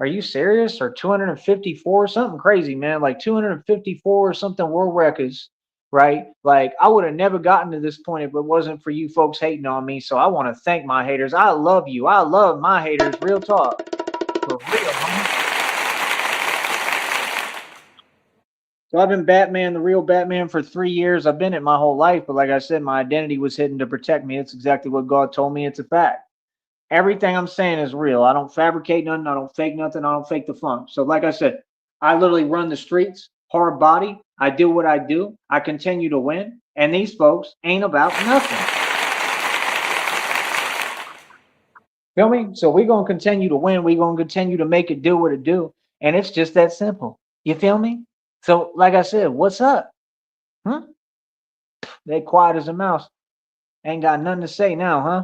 Are you serious? Or 254, something crazy, man. Like 254 or something world records, right? Like, I would have never gotten to this point if it wasn't for you folks hating on me. So I want to thank my haters. I love you. I love my haters. Real talk. For real, homie. So I've been Batman, the real Batman, for 3 years. I've been it my whole life. But like I said, my identity was hidden to protect me. It's exactly what God told me. It's a fact. Everything I'm saying is real. I don't fabricate nothing. I don't fake nothing. I don't fake the funk. So, like I said, I literally run the streets, hard body. I do what I do. I continue to win. And these folks ain't about nothing. Feel me? So we're gonna continue to win. We're gonna continue to make it do what it do. And it's just that simple. You feel me? So, like I said, what's up? Huh? They quiet as a mouse. Ain't got nothing to say now, huh?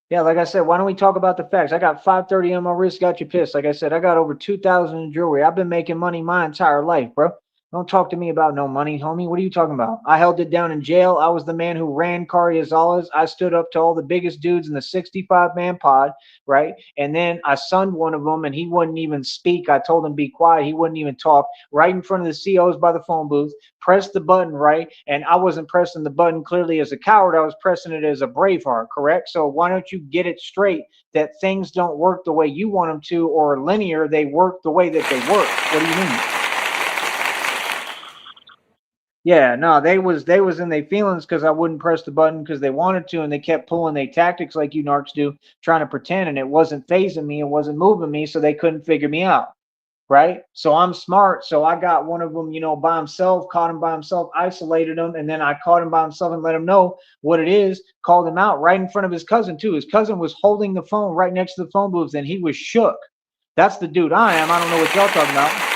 Yeah, like I said, why don't we talk about the facts? I got 530 on my wrist, got you pissed. Like I said, I got over 2,000 in jewelry. I've been making money my entire life, bro. Don't talk to me about no money, homie. What are you talking about? I held it down in jail. I was the man who ran Carriazalas. I stood up to all the biggest dudes in the 65-man pod, right? And then I sunned one of them, and he wouldn't even speak. I told him be quiet. He wouldn't even talk. Right in front of the COs by the phone booth, pressed the button, right? And I wasn't pressing the button clearly as a coward. I was pressing it as a braveheart, correct? So why don't you get it straight that things don't work the way you want them to, or linear? They work the way that they work. What do you mean? Yeah, no, they was in their feelings because I wouldn't press the button because they wanted to, and they kept pulling their tactics like you narcs do, trying to pretend, and it wasn't phasing me, it wasn't moving me, so they couldn't figure me out. Right? So I'm smart. So I got one of them, by himself, caught him by himself, isolated him, and then I caught him by himself and let him know what it is, called him out right in front of his cousin, too. His cousin was holding the phone right next to the phone booths, and he was shook. That's the dude I am. I don't know what y'all talking about.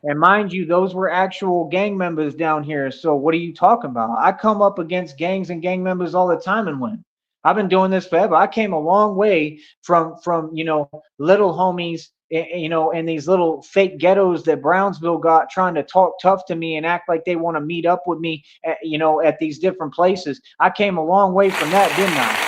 And mind you, those were actual gang members down here. So what are you talking about? I come up against gangs and gang members all the time and win. I've been doing this forever. I came a long way from little homies, in these little fake ghettos that Brownsville got, trying to talk tough to me and act like they want to meet up with me at these different places. I came a long way from that, didn't I?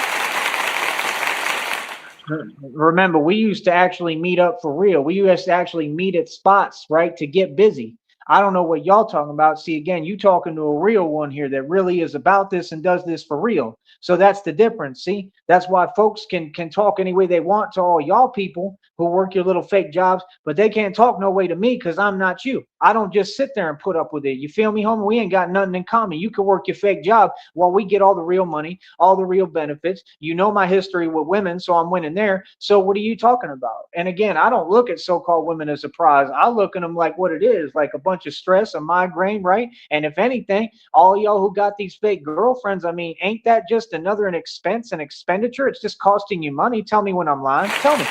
Remember, we used to actually meet up for real. We used to actually meet at spots, right, to get busy. I don't know what y'all talking about. See, again, you talking to a real one here that really is about this and does this for real. So that's the difference. See, that's why folks can talk any way they want to all y'all people who work your little fake jobs, but they can't talk no way to me because I'm not you. I don't just sit there and put up with it. You feel me, homie? We ain't got nothing in common. You can work your fake job while we get all the real money, all the real benefits. You know my history with women, so I'm winning there. So what are you talking about? And again, I don't look at so-called women as a prize. I look at them like what it is, like a bunch of stress, a migraine, right? And if anything, all y'all who got these fake girlfriends, I mean, ain't that just another an expense and expenditure? It's just costing you money. Tell me when I'm lying. Tell me.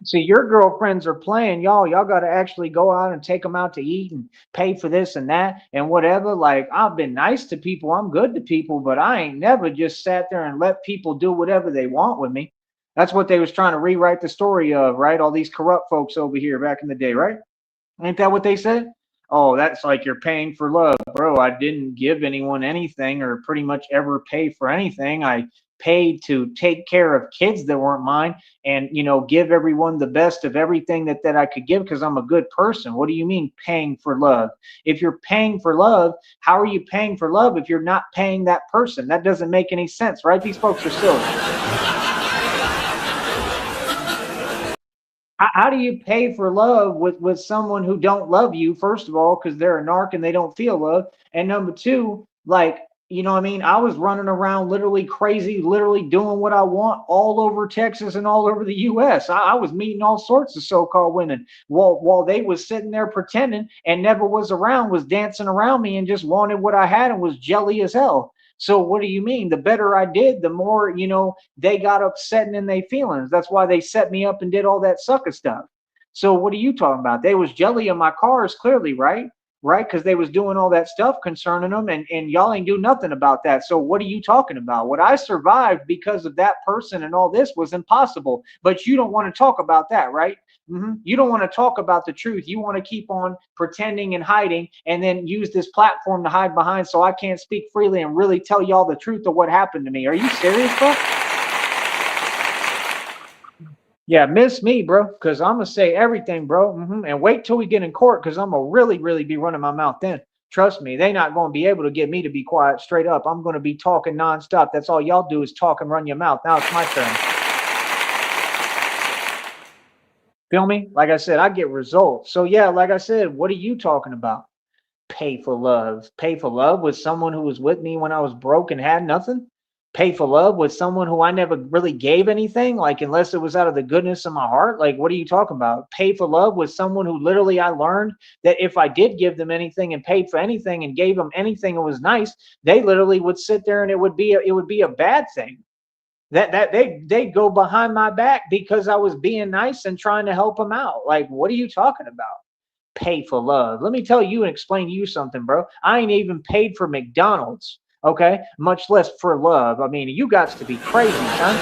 See, your girlfriends are playing y'all. Y'all got to actually go out and take them out to eat and pay for this and that and whatever. Like, I've been nice to people. I'm good to people, but I ain't never just sat there and let people do whatever they want with me. That's what they was trying to rewrite the story of, right? All these corrupt folks over here back in the day, right? Ain't that what they said? Oh, that's like you're paying for love. Bro, I didn't give anyone anything or pretty much ever pay for anything. I paid to take care of kids that weren't mine and, give everyone the best of everything that I could give because I'm a good person. What do you mean paying for love? If you're paying for love, how are you paying for love if you're not paying that person? That doesn't make any sense, right? These folks are silly. How do you pay for love with someone who don't love you? First of all, because they're a narc and they don't feel love, and number two, like, what I mean, I was running around literally crazy, literally doing what I want all over Texas and all over the U.S. I was meeting all sorts of so-called women while they was sitting there pretending and never was around, was dancing around me and just wanted what I had and was jelly as hell. So what do you mean? The better I did, the more, they got upset and in their feelings. That's why they set me up and did all that sucker stuff. So what are you talking about? They was jelly in my cars, clearly, right? Right? Because they was doing all that stuff concerning them, and y'all ain't do nothing about that. So what are you talking about? What I survived because of that person and all this was impossible. But you don't want to talk about that, right? You don't want to talk about the truth. You want to keep on pretending and hiding and then use this platform to hide behind so I can't speak freely and really tell y'all the truth of what happened to me. Are you serious, bro? Yeah, miss me, bro, because I'm going to say everything, bro. And wait till we get in court because I'm going to really, really be running my mouth then. Trust me, they not going to be able to get me to be quiet straight up. I'm going to be talking nonstop. That's all y'all do is talk and run your mouth. Now it's my turn. Feel me? Like I said, I get results. So yeah, like I said, what are you talking about? Pay for love. Pay for love with someone who was with me when I was broke and had nothing. Pay for love with someone who I never really gave anything, like unless it was out of the goodness of my heart. Like, what are you talking about? Pay for love with someone who literally I learned that if I did give them anything and paid for anything and gave them anything that was nice, they literally would sit there and it would be a bad thing. That they go behind my back because I was being nice and trying to help them out. Like, what are you talking about? Pay for love. Let me tell you and explain to you something, bro. I ain't even paid for McDonald's, okay? Much less for love. I mean, you got to be crazy, son.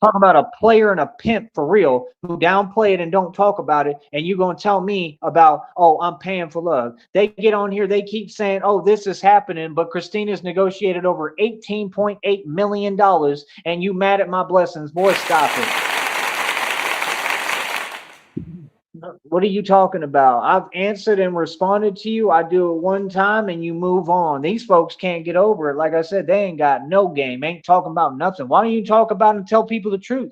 Talk about a player and a pimp for real who downplay it and don't talk about it. And you going to tell me about, oh, I'm paying for love. They get on here. They keep saying, oh, this is happening. But Christina's negotiated over $18.8 million. And you mad at my blessings. Boy, stop it. What are you talking about? I've answered and responded to you. I do it one time and you move on. These folks can't get over it. Like I said, they ain't got no game. Ain't talking about nothing. Why don't you talk about it and tell people the truth?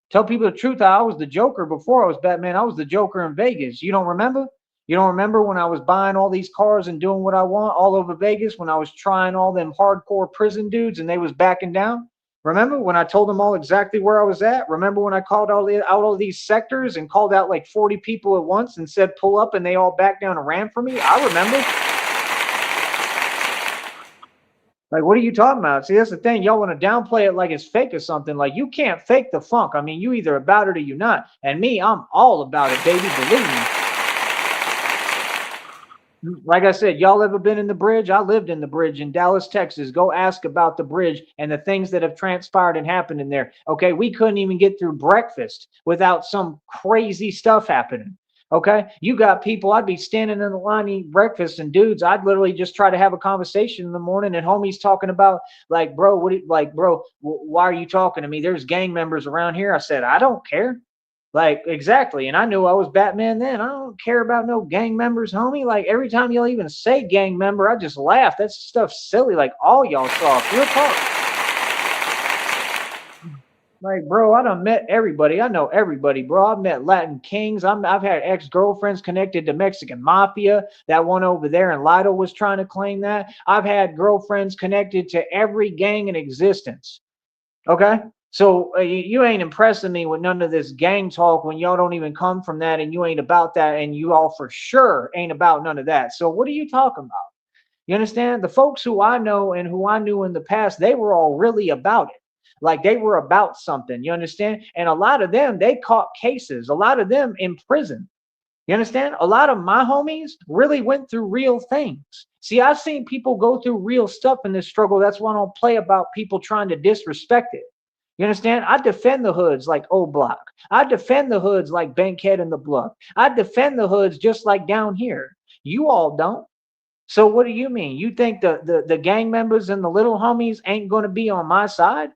Tell people the truth. I was the Joker before I was Batman. I was the Joker in Vegas. You don't remember? You don't remember when I was buying all these cars and doing what I want all over Vegas, when I was trying all them hardcore prison dudes and they was backing down? Remember when I told them all exactly where I was at? Remember when I called out all these sectors and called out like 40 people at once and said pull up and they all backed down and ran for me? I remember. Like, what are you talking about? See, that's the thing. Y'all want to downplay it like it's fake or something. Like, you can't fake the funk. I mean, you either about it or you're not. And me, I'm all about it, baby. Believe me. Like I said, y'all ever been in the bridge? I lived in the bridge in Dallas, Texas. Go ask about the bridge and the things that have transpired and happened in there. Okay, we couldn't even get through breakfast without some crazy stuff happening. Okay, you got people, I'd be standing in the line eating breakfast, and dudes, I'd literally just try to have a conversation in the morning, and homies talking about, like, bro, why are you talking to me? There's gang members around here. I said, I don't care. Like, exactly. And I knew I was Batman then. I don't care about no gang members, homie. Like, every time y'all even say gang member, I just laugh. That stuff's silly. Like, all y'all soft. Real talk. Like, bro, I done met everybody. I know everybody, bro. I've met Latin kings. I've had ex-girlfriends connected to Mexican mafia. That one over there in Lido was trying to claim that. I've had girlfriends connected to every gang in existence. Okay? So you ain't impressing me with none of this gang talk when y'all don't even come from that, and you ain't about that, and you all for sure ain't about none of that. So what are you talking about? You understand? The folks who I know and who I knew in the past, they were all really about it. Like, they were about something. You understand? And a lot of them, they caught cases. A lot of them in prison. You understand? A lot of my homies really went through real things. See, I've seen people go through real stuff in this struggle. That's why I don't play about people trying to disrespect it. You understand? I defend the hoods like O Block. I defend the hoods like Bankhead and the Bluff. I defend the hoods just like down here. You all don't. So what do you mean? You think the gang members and the little homies ain't going to be on my side?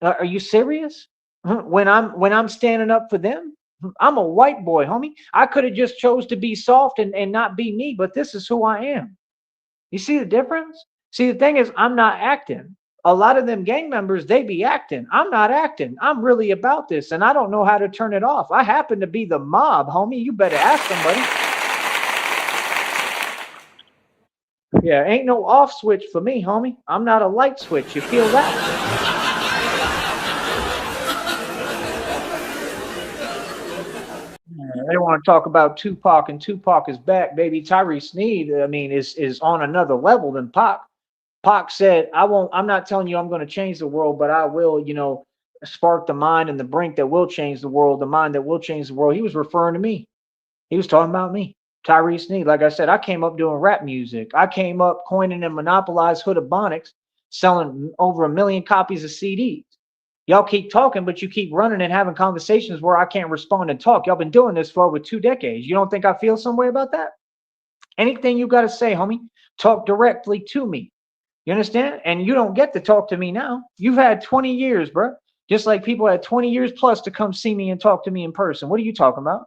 Are you serious? When I'm standing up for them? I'm a white boy, homie. I could have just chose to be soft and not be me, but this is who I am. You see the difference? See, the thing is, I'm not acting. A lot of them gang members, they be acting. I'm not acting. I'm really about this, and I don't know how to turn it off. I happen to be the mob, homie. You better ask somebody. Yeah, ain't no off switch for me, homie. I'm not a light switch. You feel that? They want to talk about Tupac, and Tupac is back, baby. Tyree Sneed, I mean, is on another level than Pac. Pac said, I'm not telling you I'm going to change the world, but I will, spark the mind and the brink that will change the world, the mind that will change the world. He was referring to me. He was talking about me. Tyree Sneed. Like I said, I came up doing rap music. I came up coining and monopolized Hood of Bonics, selling over 1 million copies of CDs. Y'all keep talking, but you keep running and having conversations where I can't respond and talk. Y'all been doing this for over 2 decades. You don't think I feel some way about that? Anything you got to say, homie, talk directly to me. You understand? And you don't get to talk to me now. You've had 20 years, bro. Just like people had 20 years plus to come see me and talk to me in person. What are you talking about?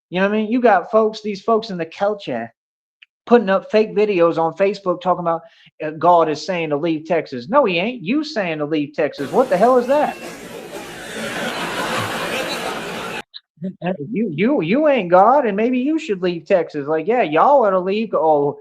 You know what I mean? You got these folks in the culture putting up fake videos on Facebook talking about God is saying to leave Texas. No, he ain't. You saying to leave Texas. What the hell is that? You ain't God, and maybe you should leave Texas. Like, yeah, y'all ought to leave. Oh,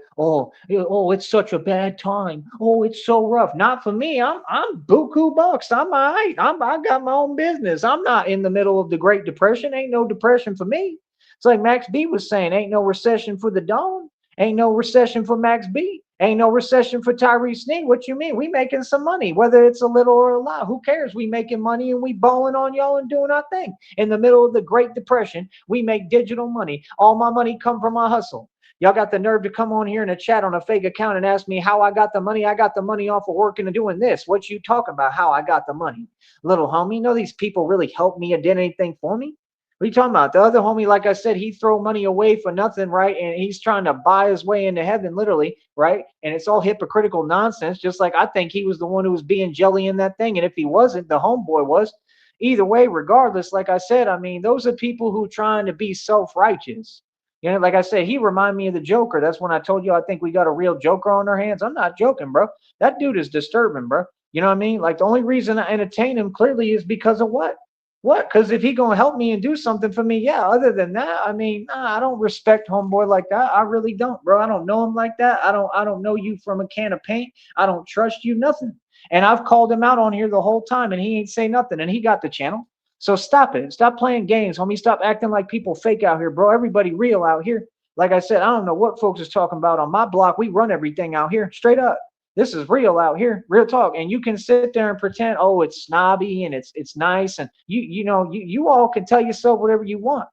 it's such a bad time. Oh, it's so rough. Not for me. I'm buku bucks. I'm all right. I got my own business. I'm not in the middle of the Great Depression. Ain't no depression for me. It's like Max B was saying, ain't no recession for the Don. Ain't no recession for Max B. Ain't no recession for Tyree Sneed. What you mean? We making some money, whether it's a little or a lot. Who cares? We making money and we balling on y'all and doing our thing. In the middle of the Great Depression, we make digital money. All my money come from my hustle. Y'all got the nerve to come on here in a chat on a fake account and ask me how I got the money. I got the money off of working and doing this. What you talking about? How I got the money? Little homie, you know these people really helped me or did anything for me? What are you talking about? The other homie, like I said, he throw money away for nothing, right? And he's trying to buy his way into heaven, literally, right? And it's all hypocritical nonsense. Just like I think he was the one who was being jelly in that thing, and if he wasn't, the homeboy was. Either way, regardless, like I said, I mean, those are people who trying to be self-righteous. You know, like I said, he remind me of the Joker. That's when I told you I think we got a real Joker on our hands. I'm not joking, bro. That dude is disturbing, bro. You know what I mean? Like the only reason I entertain him clearly is because of what? What? Because if he gonna help me and do something for me, yeah. Other than that, I mean, nah, I don't respect homeboy like that. I really don't, bro. I don't know him like that. I don't know you from a can of paint. I don't trust you, nothing. And I've called him out on here the whole time, and he ain't say nothing. And he got the channel. So stop it. Stop playing games, homie. Stop acting like people fake out here, bro. Everybody real out here. Like I said, I don't know what folks is talking about on my block. We run everything out here, straight up. This is real out here, real talk. And you can sit there and pretend, oh, it's snobby and it's nice, and you all can tell yourself whatever you want.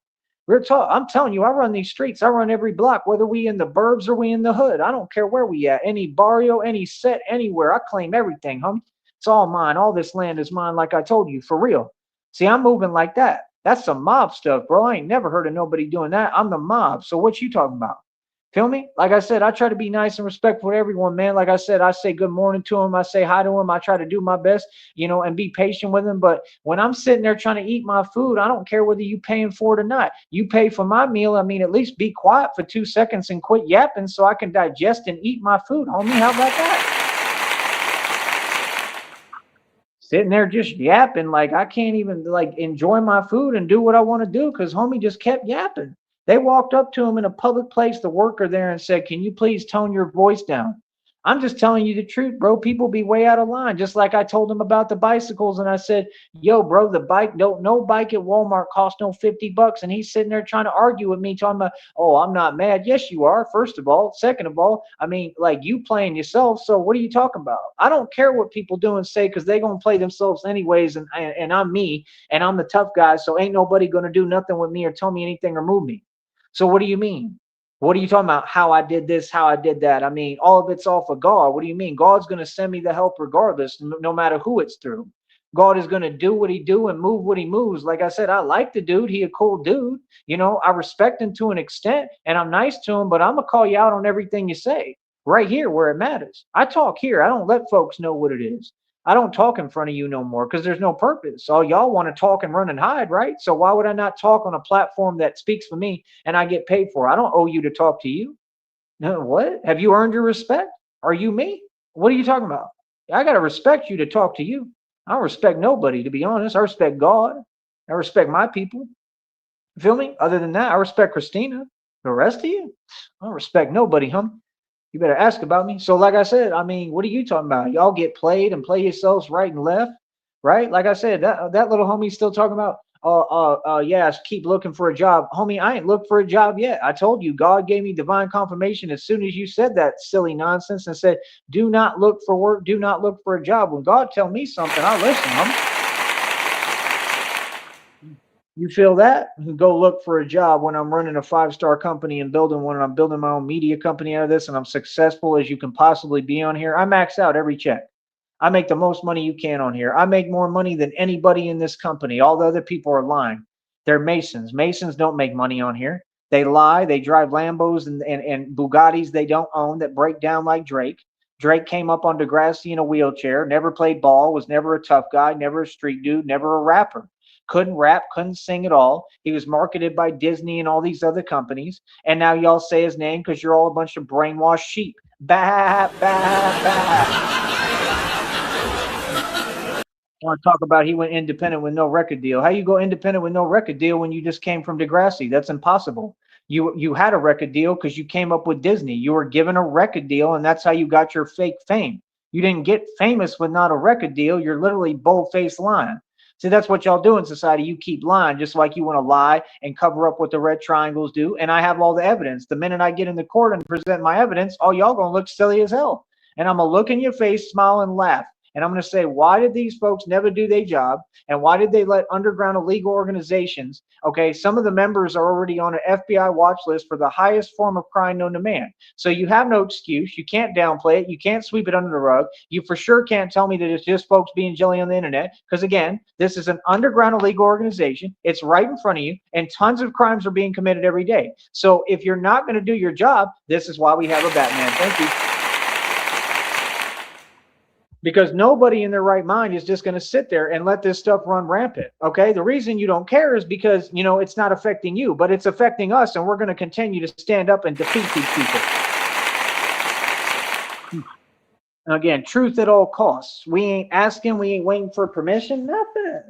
Real talk. I'm telling you, I run these streets. I run every block, whether we in the burbs or we in the hood. I don't care where we at. Any barrio, any set, anywhere. I claim everything, homie. It's all mine. All this land is mine, like I told you, for real. See, I'm moving like that. That's some mob stuff, bro. I ain't never heard of nobody doing that. I'm the mob. So what you talking about? Feel me? Like I said, I try to be nice and respectful to everyone, man. Like I said, I say good morning to them. I say hi to them. I try to do my best, and be patient with them. But when I'm sitting there trying to eat my food, I don't care whether you paying for it or not. You pay for my meal. I mean, at least be quiet for 2 seconds and quit yapping so I can digest and eat my food, homie. How about that? Sitting there just yapping like I can't even like enjoy my food and do what I want to do because homie just kept yapping. They walked up to him in a public place, the worker there, and said, "Can you please tone your voice down?" I'm just telling you the truth, bro. People be way out of line. Just like I told him about the bicycles, and I said, "Yo, bro, the bike, no bike at Walmart costs no $50." And he's sitting there trying to argue with me, talking about, "Oh, I'm not mad." Yes, you are. First of all, second of all, I mean, like you playing yourself. So what are you talking about? I don't care what people do and say because they gonna play themselves anyways, and I'm me, and I'm the tough guy. So ain't nobody gonna do nothing with me or tell me anything or move me. So what do you mean? What are you talking about? How I did this, how I did that? I mean, all of it's off of God. What do you mean? God's going to send me the help regardless, no matter who it's through. God is going to do what he do and move what he moves. Like I said, I like the dude. He a cool dude. I respect him to an extent and I'm nice to him, but I'm going to call you out on everything you say right here where it matters. I talk here. I don't let folks know what it is. I don't talk in front of you no more because there's no purpose. All y'all want to talk and run and hide, right? So why would I not talk on a platform that speaks for me and I get paid for? I don't owe you to talk to you. No, what? Have you earned your respect? Are you me? What are you talking about? I got to respect you to talk to you. I don't respect nobody, to be honest. I respect God. I respect my people. You feel me? Other than that, I respect Christina. The rest of you, I don't respect nobody, huh? You better ask about me. So, like I said, I mean, what are you talking about? Y'all get played and play yourselves right and left, right? Like I said, that little homie's still talking about, yeah, keep looking for a job, homie. I ain't looked for a job yet. I told you, God gave me divine confirmation as soon as you said that silly nonsense and said, "Do not look for work, do not look for a job." When God tell me something, I listen, homie. You feel that? Go look for a job when I'm running a 5-star company and building one, and I'm building my own media company out of this, and I'm successful as you can possibly be on here. I max out every check. I make the most money you can on here. I make more money than anybody in this company. All the other people are lying. They're Masons. Masons don't make money on here. They lie. They drive Lambos and Bugattis they don't own that break down like Drake. Drake came up on Degrassi in a wheelchair, never played ball, was never a tough guy, never a street dude, never a rapper. Couldn't rap, couldn't sing at all. He was marketed by Disney and all these other companies. And now y'all say his name because you're all a bunch of brainwashed sheep. Bah, bah, bah. Want to talk about he went independent with no record deal. How you go independent with no record deal when you just came from Degrassi? That's impossible. You had a record deal because you came up with Disney. You were given a record deal, and that's how you got your fake fame. You didn't get famous with not a record deal. You're literally bold-faced lying. See, that's what y'all do in society. You keep lying, just like you want to lie and cover up what the red triangles do. And I have all the evidence. The minute I get in the court and present my evidence, all y'all gonna look silly as hell. And I'm gonna look in your face, smile, and laugh. And I'm going to say, why did these folks never do their job? And why did they let underground illegal organizations? Okay, some of the members are already on an FBI watch list for the highest form of crime known to man. So you have no excuse. You can't downplay it. You can't sweep it under the rug. You for sure can't tell me that it's just folks being jelly on the internet. Because again, this is an underground illegal organization. It's right in front of you, and tons of crimes are being committed every day. So if you're not going to do your job, this is why we have a Batman. Thank you. Because nobody in their right mind is just going to sit there and let this stuff run rampant. Okay. The reason you don't care is because, you know, it's not affecting you, but it's affecting us. And we're going to continue to stand up and defeat these people. Again, truth at all costs. We ain't asking, we ain't waiting for permission, nothing.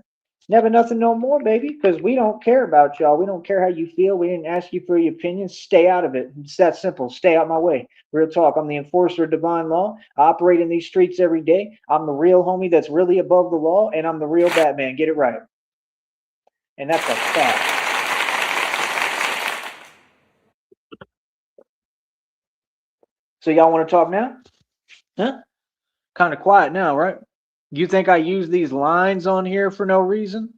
Never nothing no more, baby, because we don't care about y'all. We don't care how you feel. We didn't ask you for your opinion. Stay out of it. It's that simple. Stay out my way. Real talk. I'm the enforcer of divine law. I operate in these streets every day. I'm the real homie that's really above the law, and I'm the real Batman. Get it right. And that's a fact. So y'all want to talk now? Huh? Kind of quiet now, right? You think I use these lines on here for no reason?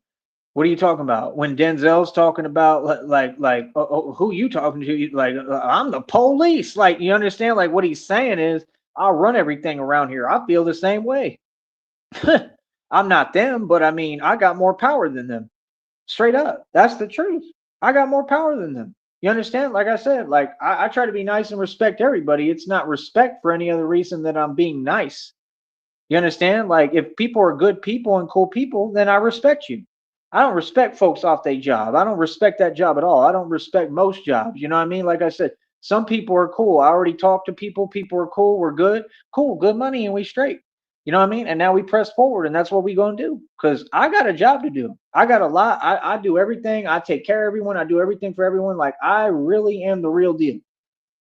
What are you talking about? When Denzel's talking about who you talking to? Like, I'm the police. Like, you understand? Like, what he's saying is, I'll run everything around here. I feel the same way. I'm not them, but I mean, I got more power than them. Straight up. That's the truth. I got more power than them. You understand? Like I said, like I try to be nice and respect everybody. It's not respect for any other reason than I'm being nice. You understand? Like, if people are good people and cool people, then I respect you. I don't respect folks off their job. I don't respect that job at all. I don't respect most jobs. You know what I mean? Like I said, some people are cool. I already talked to people. People are cool. We're good. Cool. Good money and we straight. You know what I mean? And now we press forward, and that's what we going to do, because I got a job to do. I got a lot. I do everything. I take care of everyone. I do everything for everyone. Like, I really am the real deal.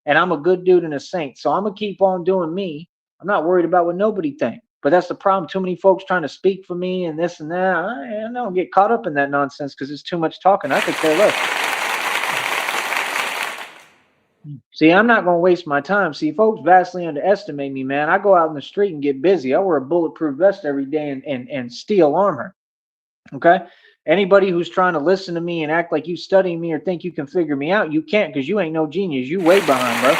And I'm a good dude and a saint. So I'm going to keep on doing me. I'm not worried about what nobody thinks. But that's the problem. Too many folks trying to speak for me and this and that. I don't get caught up in that nonsense because it's too much talking. I could care less. See, I'm not going to waste my time. See, folks vastly underestimate me, man. I go out in the street and get busy. I wear a bulletproof vest every day and steel armor. Okay? Anybody who's trying to listen to me and act like you studying me or think you can figure me out, you can't, because you ain't no genius. You way behind, bro.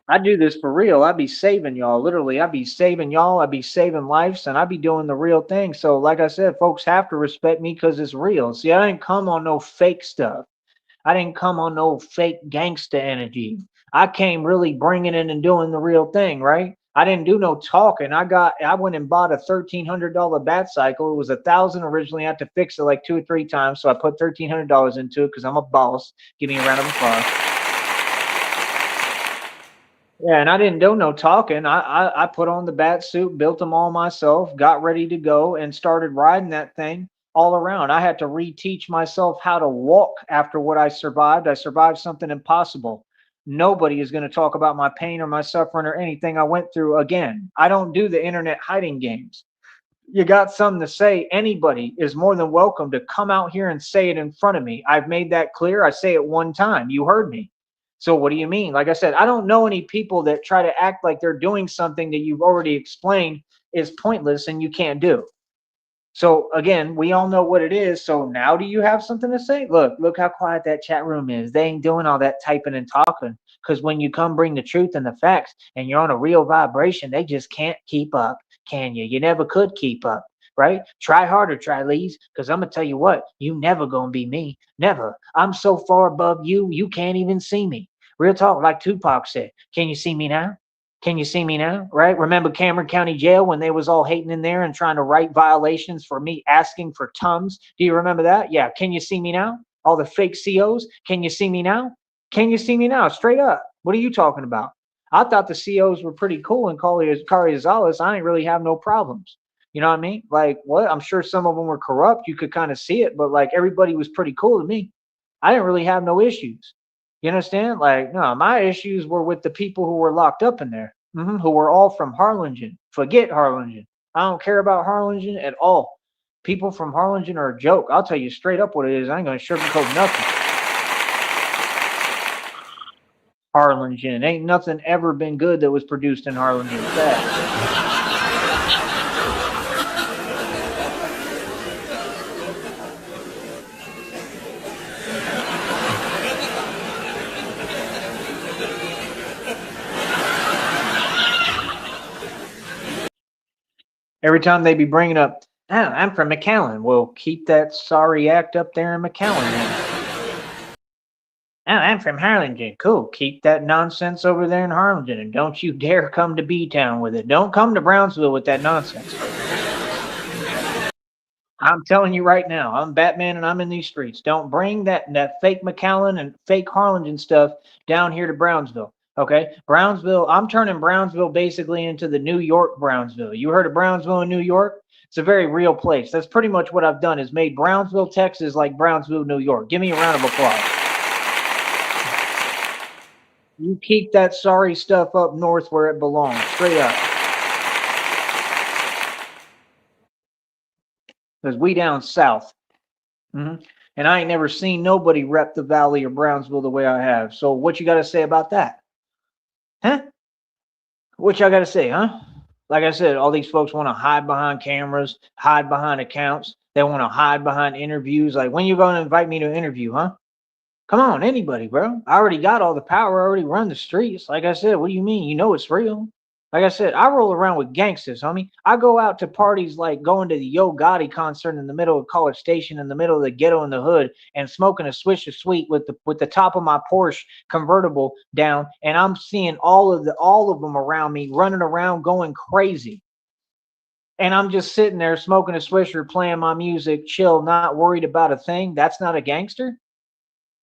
I do this for real. I be saving y'all. Literally, I be saving y'all. I be saving lives, and I be doing the real thing. So, like I said, folks have to respect me because it's real. See, I didn't come on no fake stuff. I didn't come on no fake gangster energy. I came really bringing it and doing the real thing, right? I didn't do no talking. I went and bought a $1,300 bat cycle. It was $1,000 originally. I had to fix it like 2 or 3 times, so I put $1,300 into it because I'm a boss. Give me a round of applause. Yeah, and I didn't do no talking. I put on the bat suit, built them all myself, got ready to go, and started riding that thing all around. I had to reteach myself how to walk after what I survived. I survived something impossible. Nobody is going to talk about my pain or my suffering or anything I went through again. I don't do the internet hiding games. You got something to say, anybody is more than welcome to come out here and say it in front of me. I've made that clear. I say it one time. You heard me. So what do you mean? Like I said, I don't know any people that try to act like they're doing something that you've already explained is pointless and you can't do. So again, we all know what it is. So now do you have something to say? Look how quiet that chat room is. They ain't doing all that typing and talking, because when you come bring the truth and the facts and you're on a real vibration, they just can't keep up, can you? You never could keep up, right? Try harder, Trilese, because I'm going to tell you what, you never going to be me. Never. I'm so far above you, you can't even see me. Real talk, like Tupac said, can you see me now? Can you see me now? Right? Remember Cameron County Jail when they was all hating in there and trying to write violations for me asking for Tums? Do you remember that? Yeah. Can you see me now? All the fake COs. Can you see me now? Can you see me now? Straight up. What are you talking about? I thought the COs were pretty cool, and Kari Gonzalez, I ain't really have no problems. You know what I mean? Like, what? I'm sure some of them were corrupt. You could kind of see it, but like everybody was pretty cool to me. I didn't really have no issues. You understand? Like, no, my issues were with the people who were locked up in there, who were all from Harlingen. Forget Harlingen. I don't care about Harlingen at all. People from Harlingen are a joke. I'll tell you straight up what it is. I ain't going to sugarcoat nothing. Harlingen. Ain't nothing ever been good that was produced in Harlingen. Fact. Every time they be bringing up, oh, I'm from McAllen. Well, keep that sorry act up there in McAllen then. Oh, I'm from Harlingen. Cool. Keep that nonsense over there in Harlingen, and don't you dare come to B-Town with it. Don't come to Brownsville with that nonsense. I'm telling you right now, I'm Batman and I'm in these streets. Don't bring that fake McAllen and fake Harlingen stuff down here to Brownsville. Okay, Brownsville. I'm turning Brownsville basically into the New York Brownsville. You heard of Brownsville in New York? It's a very real place. That's pretty much what I've done, is made Brownsville, Texas like Brownsville, New York. Give me a round of applause. You keep that sorry stuff up north where it belongs, straight up. Because we down south. And I ain't never seen nobody rep the Valley or Brownsville the way I have. So what you got to say about that? Huh? What y'all got to say, huh? Like I said, all these folks want to hide behind cameras, hide behind accounts. They want to hide behind interviews. Like, when you going to invite me to an interview, huh? Come on, anybody, bro. I already got all the power. I already run the streets. Like I said, what do you mean? You know it's real. Like I said, I roll around with gangsters, homie. I go out to parties like going to the Yo Gotti concert in the middle of College Station, in the middle of the ghetto in the hood, and smoking a Swisher Sweet with the top of my Porsche convertible down, and I'm seeing all of them around me running around going crazy. And I'm just sitting there smoking a Swisher, playing my music, chill, not worried about a thing. That's not a gangster.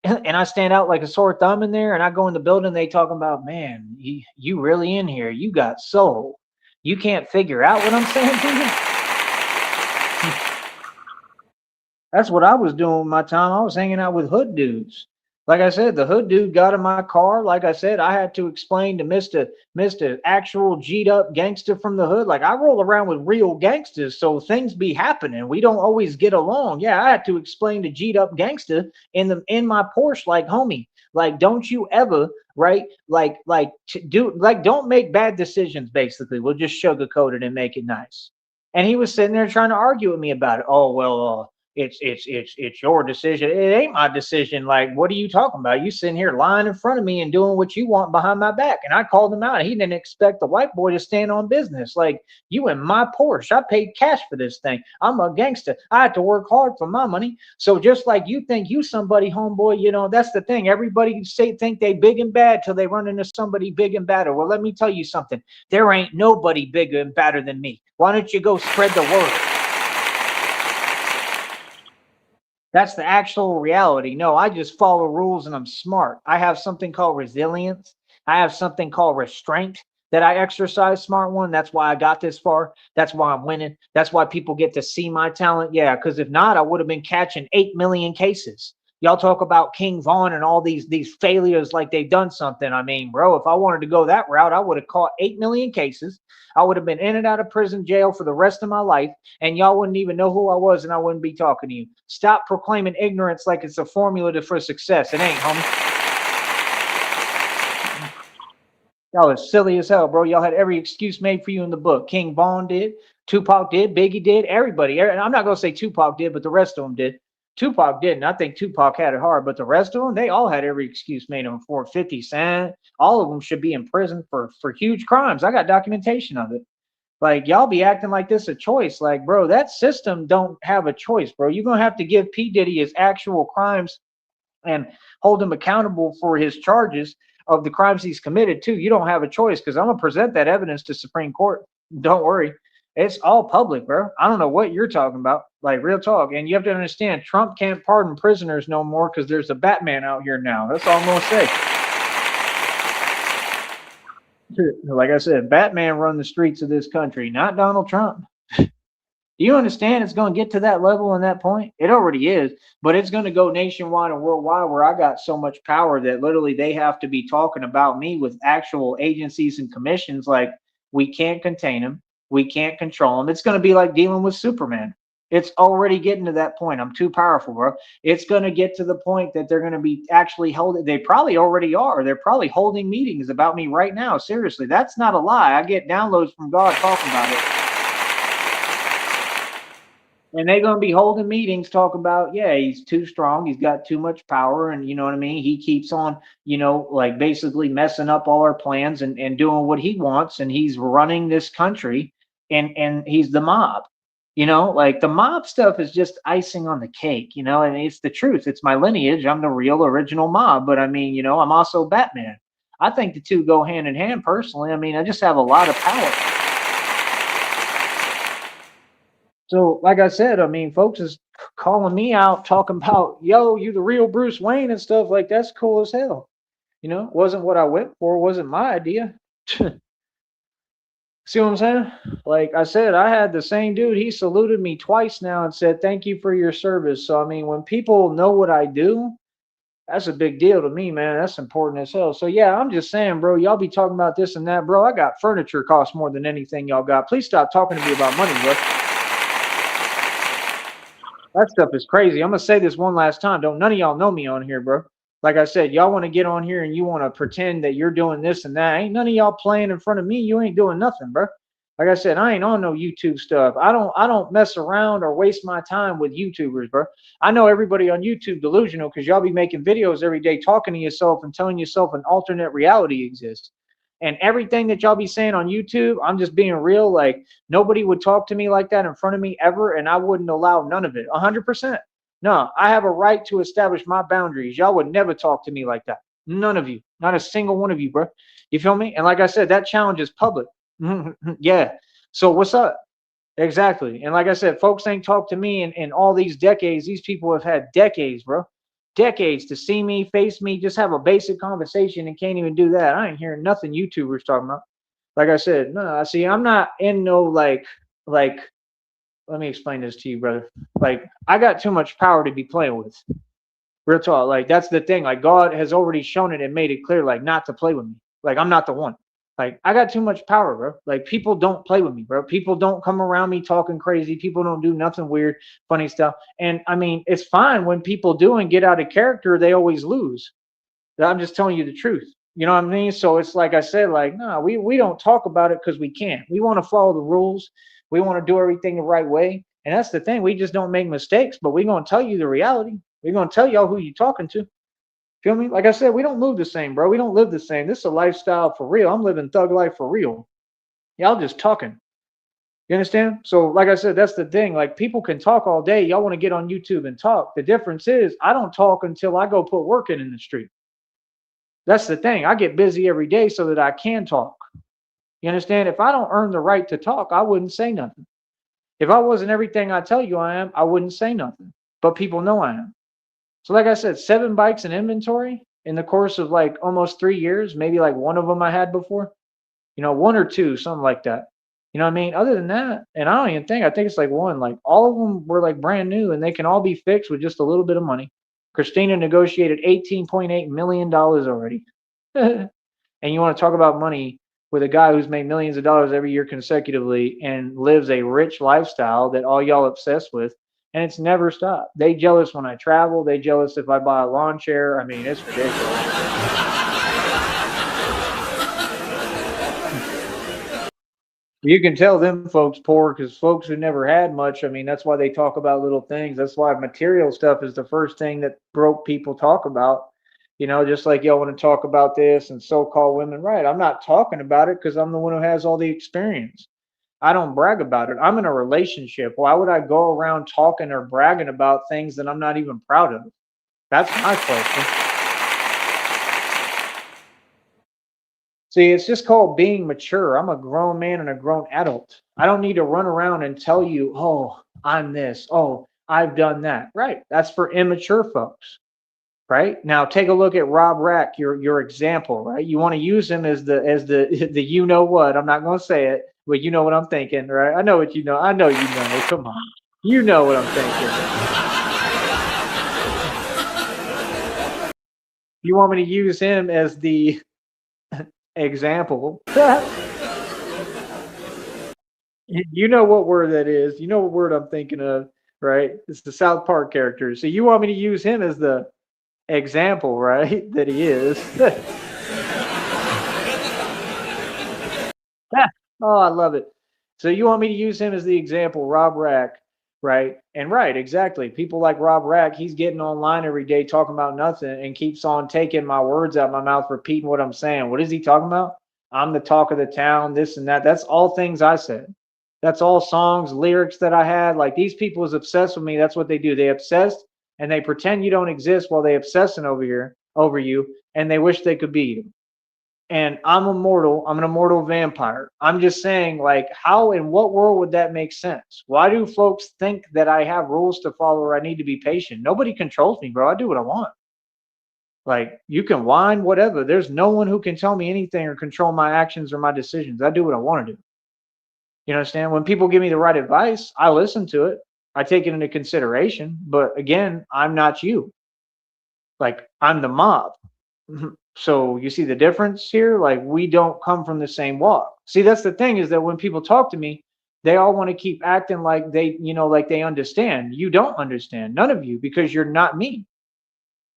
And I stand out like a sore thumb in there, and I go in the building, they talking about, man, you really in here, you got soul. You can't figure out what I'm saying to you? That's what I was doing with my time. I was hanging out with hood dudes. Like I said, the hood dude got in my car. Like I said, I had to explain to Mr. Actual G'd up gangster from the hood. Like, I roll around with real gangsters, so things be happening. We don't always get along. Yeah, I had to explain to G'd up gangster in my Porsche, like, homie, like, don't you ever, right? Don't make bad decisions, basically. We'll just sugarcoat it and make it nice. And he was sitting there trying to argue with me about it. Oh, well, it's your decision. It ain't my decision. Like, what are you talking about? You sitting here lying in front of me and doing what you want behind my back. And I called him out. He didn't expect the white boy to stand on business. Like, you in my Porsche. I paid cash for this thing. I'm a gangster. I had to work hard for my money. So just like you think you somebody, homeboy, you know, that's the thing. Everybody think they big and bad till they run into somebody big and badder. Well, let me tell you something. There ain't nobody bigger and badder than me. Why don't you go spread the word? That's the actual reality. No, I just follow rules and I'm smart. I have something called resilience. I have something called restraint that I exercise, smart one. That's why I got this far. That's why I'm winning. That's why people get to see my talent. Yeah, because if not, I would have been catching 8 million cases. Y'all talk about King Von and all these failures like they've done something. I mean, bro, if I wanted to go that route, I would have caught 8 million cases. I would have been in and out of prison jail for the rest of my life, and y'all wouldn't even know who I was, and I wouldn't be talking to you. Stop proclaiming ignorance like it's a formula for success. It ain't, homie. Y'all are silly as hell, bro. Y'all had every excuse made for you in the book. King Von did, Tupac did, Biggie did, everybody. I'm not going to say Tupac did, but the rest of them did. Tupac didn't. I think Tupac had it hard, but the rest of them, they all had every excuse made them for. 50 Cent, all of them should be in prison for huge crimes. I got documentation of it. Like, y'all be acting like this a choice. Like, bro, that system don't have a choice, bro. You're going to have to give P. Diddy his actual crimes and hold him accountable for his charges of the crimes he's committed too. You don't have a choice, because I'm going to present that evidence to Supreme Court. Don't worry. It's all public, bro. I don't know what you're talking about. Like, real talk. And you have to understand, Trump can't pardon prisoners no more because there's a Batman out here now. That's all I'm going to say. Like I said, Batman run the streets of this country, not Donald Trump. Do you understand it's going to get to that level and that point? It already is, but it's going to go nationwide and worldwide where I got so much power that literally they have to be talking about me with actual agencies and commissions like we can't contain him, we can't control him. It's going to be like dealing with Superman. It's already getting to that point. I'm too powerful, bro. It's going to get to the point that they're going to be actually holding, they probably already are. They're probably holding meetings about me right now. Seriously, that's not a lie. I get downloads from God talking about it. And they're gonna be holding meetings, talk about, yeah, he's too strong, he's got too much power, and you know what I mean. He keeps on, like basically messing up all our plans and doing what he wants, and he's running this country, and he's the mob. Like the mob stuff is just icing on the cake, and it's the truth. It's my lineage. I'm the real original mob, but I mean, I'm also Batman. I think the two go hand in hand personally. I mean, I just have a lot of power. So, like I said, I mean, folks is calling me out, talking about, yo, you the real Bruce Wayne and stuff like that's cool as hell. Wasn't what I went for, wasn't my idea. See what I'm saying? Like I said, I had the same dude, he saluted me twice now and said, thank you for your service. So, I mean, when people know what I do, that's a big deal to me, man. That's important as hell. So, yeah, I'm just saying, bro, y'all be talking about this and that, bro. I got furniture costs more than anything y'all got. Please stop talking to me about money, bro. That stuff is crazy. I'm gonna say this one last time. Don't none of y'all know me on here, bro. Like I said, y'all want to get on here and you want to pretend that you're doing this and that. Ain't none of y'all playing in front of me. You ain't doing nothing, bro. Like I said, I ain't on no YouTube stuff. I don't mess around or waste my time with YouTubers, bro. I know everybody on YouTube delusional because y'all be making videos every day talking to yourself and telling yourself an alternate reality exists. And everything that y'all be saying on YouTube, I'm just being real. Like nobody would talk to me like that in front of me ever, and I wouldn't allow none of it. 100%. No, I have a right to establish my boundaries. Y'all would never talk to me like that. None of you. Not a single one of you, bro. You feel me? And like I said, that challenge is public. Yeah. So what's up? Exactly. And like I said, folks ain't talked to me in all these decades. These people have had decades, bro. Decades to see me, face me, just have a basic conversation and can't even do that. I ain't hearing nothing YouTubers talking about. Like I said, no, I see, I'm not in no like, let me explain this to you, brother. Like, I got too much power to be playing with. Real talk. Like, that's the thing. Like, God has already shown it and made it clear, like, not to play with me. Like, I'm not the one. Like, I got too much power, bro. Like, people don't play with me, bro. People don't come around me talking crazy. People don't do nothing weird, funny stuff. And I mean, it's fine when people do and get out of character, they always lose. I'm just telling you the truth. You know what I mean? So it's like I said, like, no, we don't talk about it because we can't. We want to follow the rules. We want to do everything the right way. And that's the thing. We just don't make mistakes, but we're going to tell you the reality. We're going to tell y'all who you're talking to. Feel me? Like I said, we don't move the same, bro. We don't live the same. This is a lifestyle for real. I'm living thug life for real. Y'all just talking. You understand? So, like I said, that's the thing. Like, people can talk all day. Y'all want to get on YouTube and talk. The difference is, I don't talk until I go put work in the street. That's the thing. I get busy every day so that I can talk. You understand? If I don't earn the right to talk, I wouldn't say nothing. If I wasn't everything I tell you I am, I wouldn't say nothing. But people know I am. So, like I said, 7 bikes in inventory in the course of like almost 3 years. Maybe like one of them I had before. One or two, something like that. You know what I mean? Other than that, and I don't even think, I think it's like one. Like all of them were like brand new and they can all be fixed with just a little bit of money. Christina negotiated $18.8 million already. And you want to talk about money with a guy who's made millions of dollars every year consecutively and lives a rich lifestyle that all y'all obsessed with, and it's never stopped. They jealous when I travel. They jealous if I buy a lawn chair. I mean, it's ridiculous. You can tell them folks poor because folks who never had much, I mean, that's why they talk about little things. That's why material stuff is the first thing that broke people talk about. Just like y'all want to talk about this and so-called women, right? I'm not talking about it because I'm the one who has all the experience. I don't brag about it. I'm in a relationship. Why would I go around talking or bragging about things that I'm not even proud of? That's my question. See, it's just called being mature. I'm a grown man and a grown adult. I don't need to run around and tell you, oh, I'm this. Oh, I've done that. Right. That's for immature folks. right? Now take a look at Rob Rack, your example, right? You want to use him as the the you know what. I'm not going to say it, but you know what I'm thinking, right? I know what you know. I know you know. Come on, you know what I'm thinking. You want me to use him as the example? You know what word that is. You know what word I'm thinking of, right? It's the South Park character. So you want me to use him as the example, right? That he is. Oh, I love it. So you want me to use him as the example, Rob Rack, right? And right, exactly. People like Rob Rack, he's getting online every day talking about nothing and keeps on taking my words out of my mouth, repeating what I'm saying. What is he talking about? I'm the talk of the town, this and that. That's all things I said. That's all songs, lyrics that I had. Like these people is obsessed with me. That's what they do. They obsessed and they pretend you don't exist while they obsessing over you, and they wish they could be you. And I'm immortal. I'm an immortal vampire. I'm just saying, like, how in what world would that make sense? Why do folks think that I have rules to follow or I need to be patient? Nobody controls me, bro. I do what I want. Like, you can whine, whatever. There's no one who can tell me anything or control my actions or my decisions. I do what I want to do. You understand? When people give me the right advice, I listen to it. I take it into consideration. But again, I'm not you. Like, I'm the mob. So you see the difference here? Like we don't come from the same walk. See, that's the thing is that when people talk to me, they all want to keep acting like they, like they understand. You don't understand. None of you, because you're not me.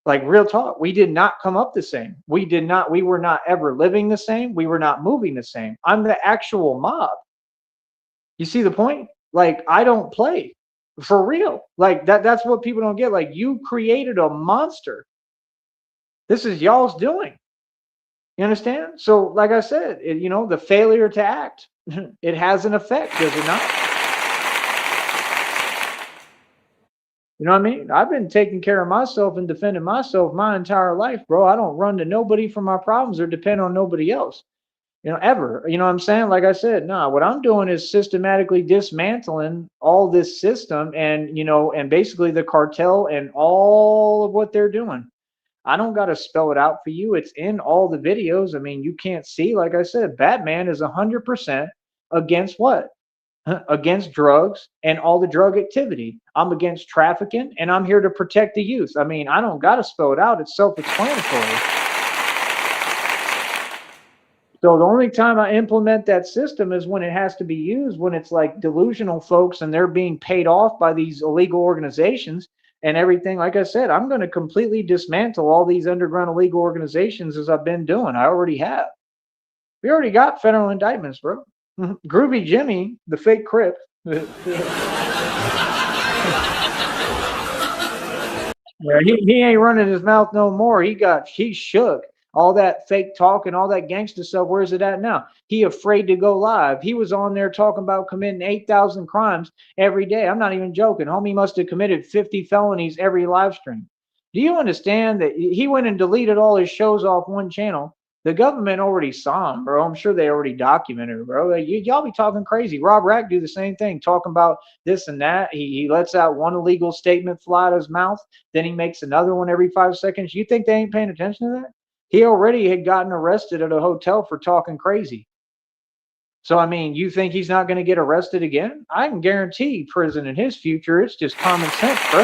Like real talk. We did not come up the same. We were not ever living the same. We were not moving the same. I'm the actual mob. You see the point? Like I don't play for real. Like that's what people don't get. Like you created a monster. This is y'all's doing. You understand? So, like I said, the failure to act, it has an effect, does it not? You know what I mean? I've been taking care of myself and defending myself my entire life, bro. I don't run to nobody for my problems or depend on nobody else, ever. You know what I'm saying? Like I said, nah, what I'm doing is systematically dismantling all this system and basically the cartel and all of what they're doing. I don't got to spell it out for you. It's in all the videos. I mean, you can't see. Like I said, Batman is 100% against what? Against drugs and all the drug activity. I'm against trafficking and I'm here to protect the youth. I mean, I don't got to spell it out. It's self-explanatory. So the only time I implement that system is when it has to be used, when it's like delusional folks and they're being paid off by these illegal organizations and everything. Like I said, I'm going to completely dismantle all these underground illegal organizations as I've been doing. I already have. We already got federal indictments, bro. Groovy Jimmy, the fake Crip. Yeah, he ain't running his mouth no more. He's shook. All that fake talk and all that gangster stuff, where's it at now? He afraid to go live. He was on there talking about committing 8,000 crimes every day. I'm not even joking. Homie must have committed 50 felonies every live stream. Do you understand that he went and deleted all his shows off one channel? The government already saw him, bro. I'm sure they already documented it, bro. Y'all be talking crazy. Rob Rack do the same thing, talking about this and that. He lets out one illegal statement fly out of his mouth. Then he makes another one every 5 seconds. You think they ain't paying attention to that? He already had gotten arrested at a hotel for talking crazy. So, I mean, you think he's not going to get arrested again? I can guarantee prison in his future. It's just common sense, bro.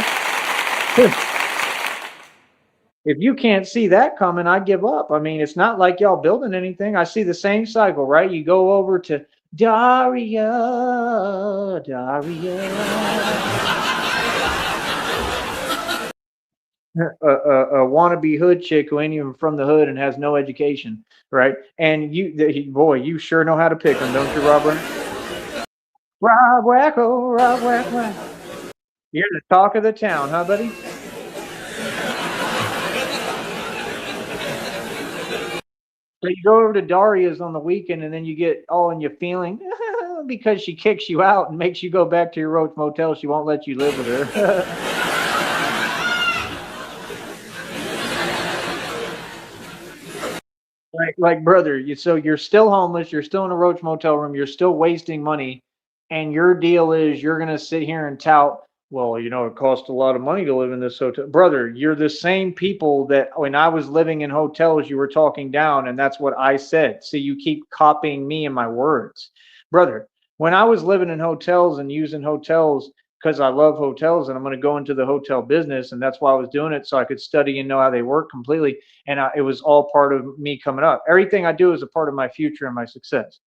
If you can't see that coming, I give up. I mean, it's not like y'all building anything. I see the same cycle, right? You go over to Daria. A wannabe hood chick who ain't even from the hood and has no education, right? And you sure know how to pick them, don't you, Robert? Rob Wacko, Rob Wacko. You're the talk of the town, huh, buddy? So you go over to Daria's on the weekend and then you get all in your feeling because she kicks you out and makes you go back to your Roach Motel. She won't let you live with her. Like brother, so you're still homeless, you're still in a Roach Motel room, you're still wasting money, and your deal is you're gonna sit here and tout Well, it costs a lot of money to live in this hotel. Brother, you're the same people that when I was living in hotels, you were talking down, and that's what I said. See, you keep copying me and my words. Brother, when I was living in hotels and using hotels because I love hotels and I'm going to go into the hotel business, and that's why I was doing it so I could study and know how they work completely. And it was all part of me coming up. Everything I do is a part of my future and my success,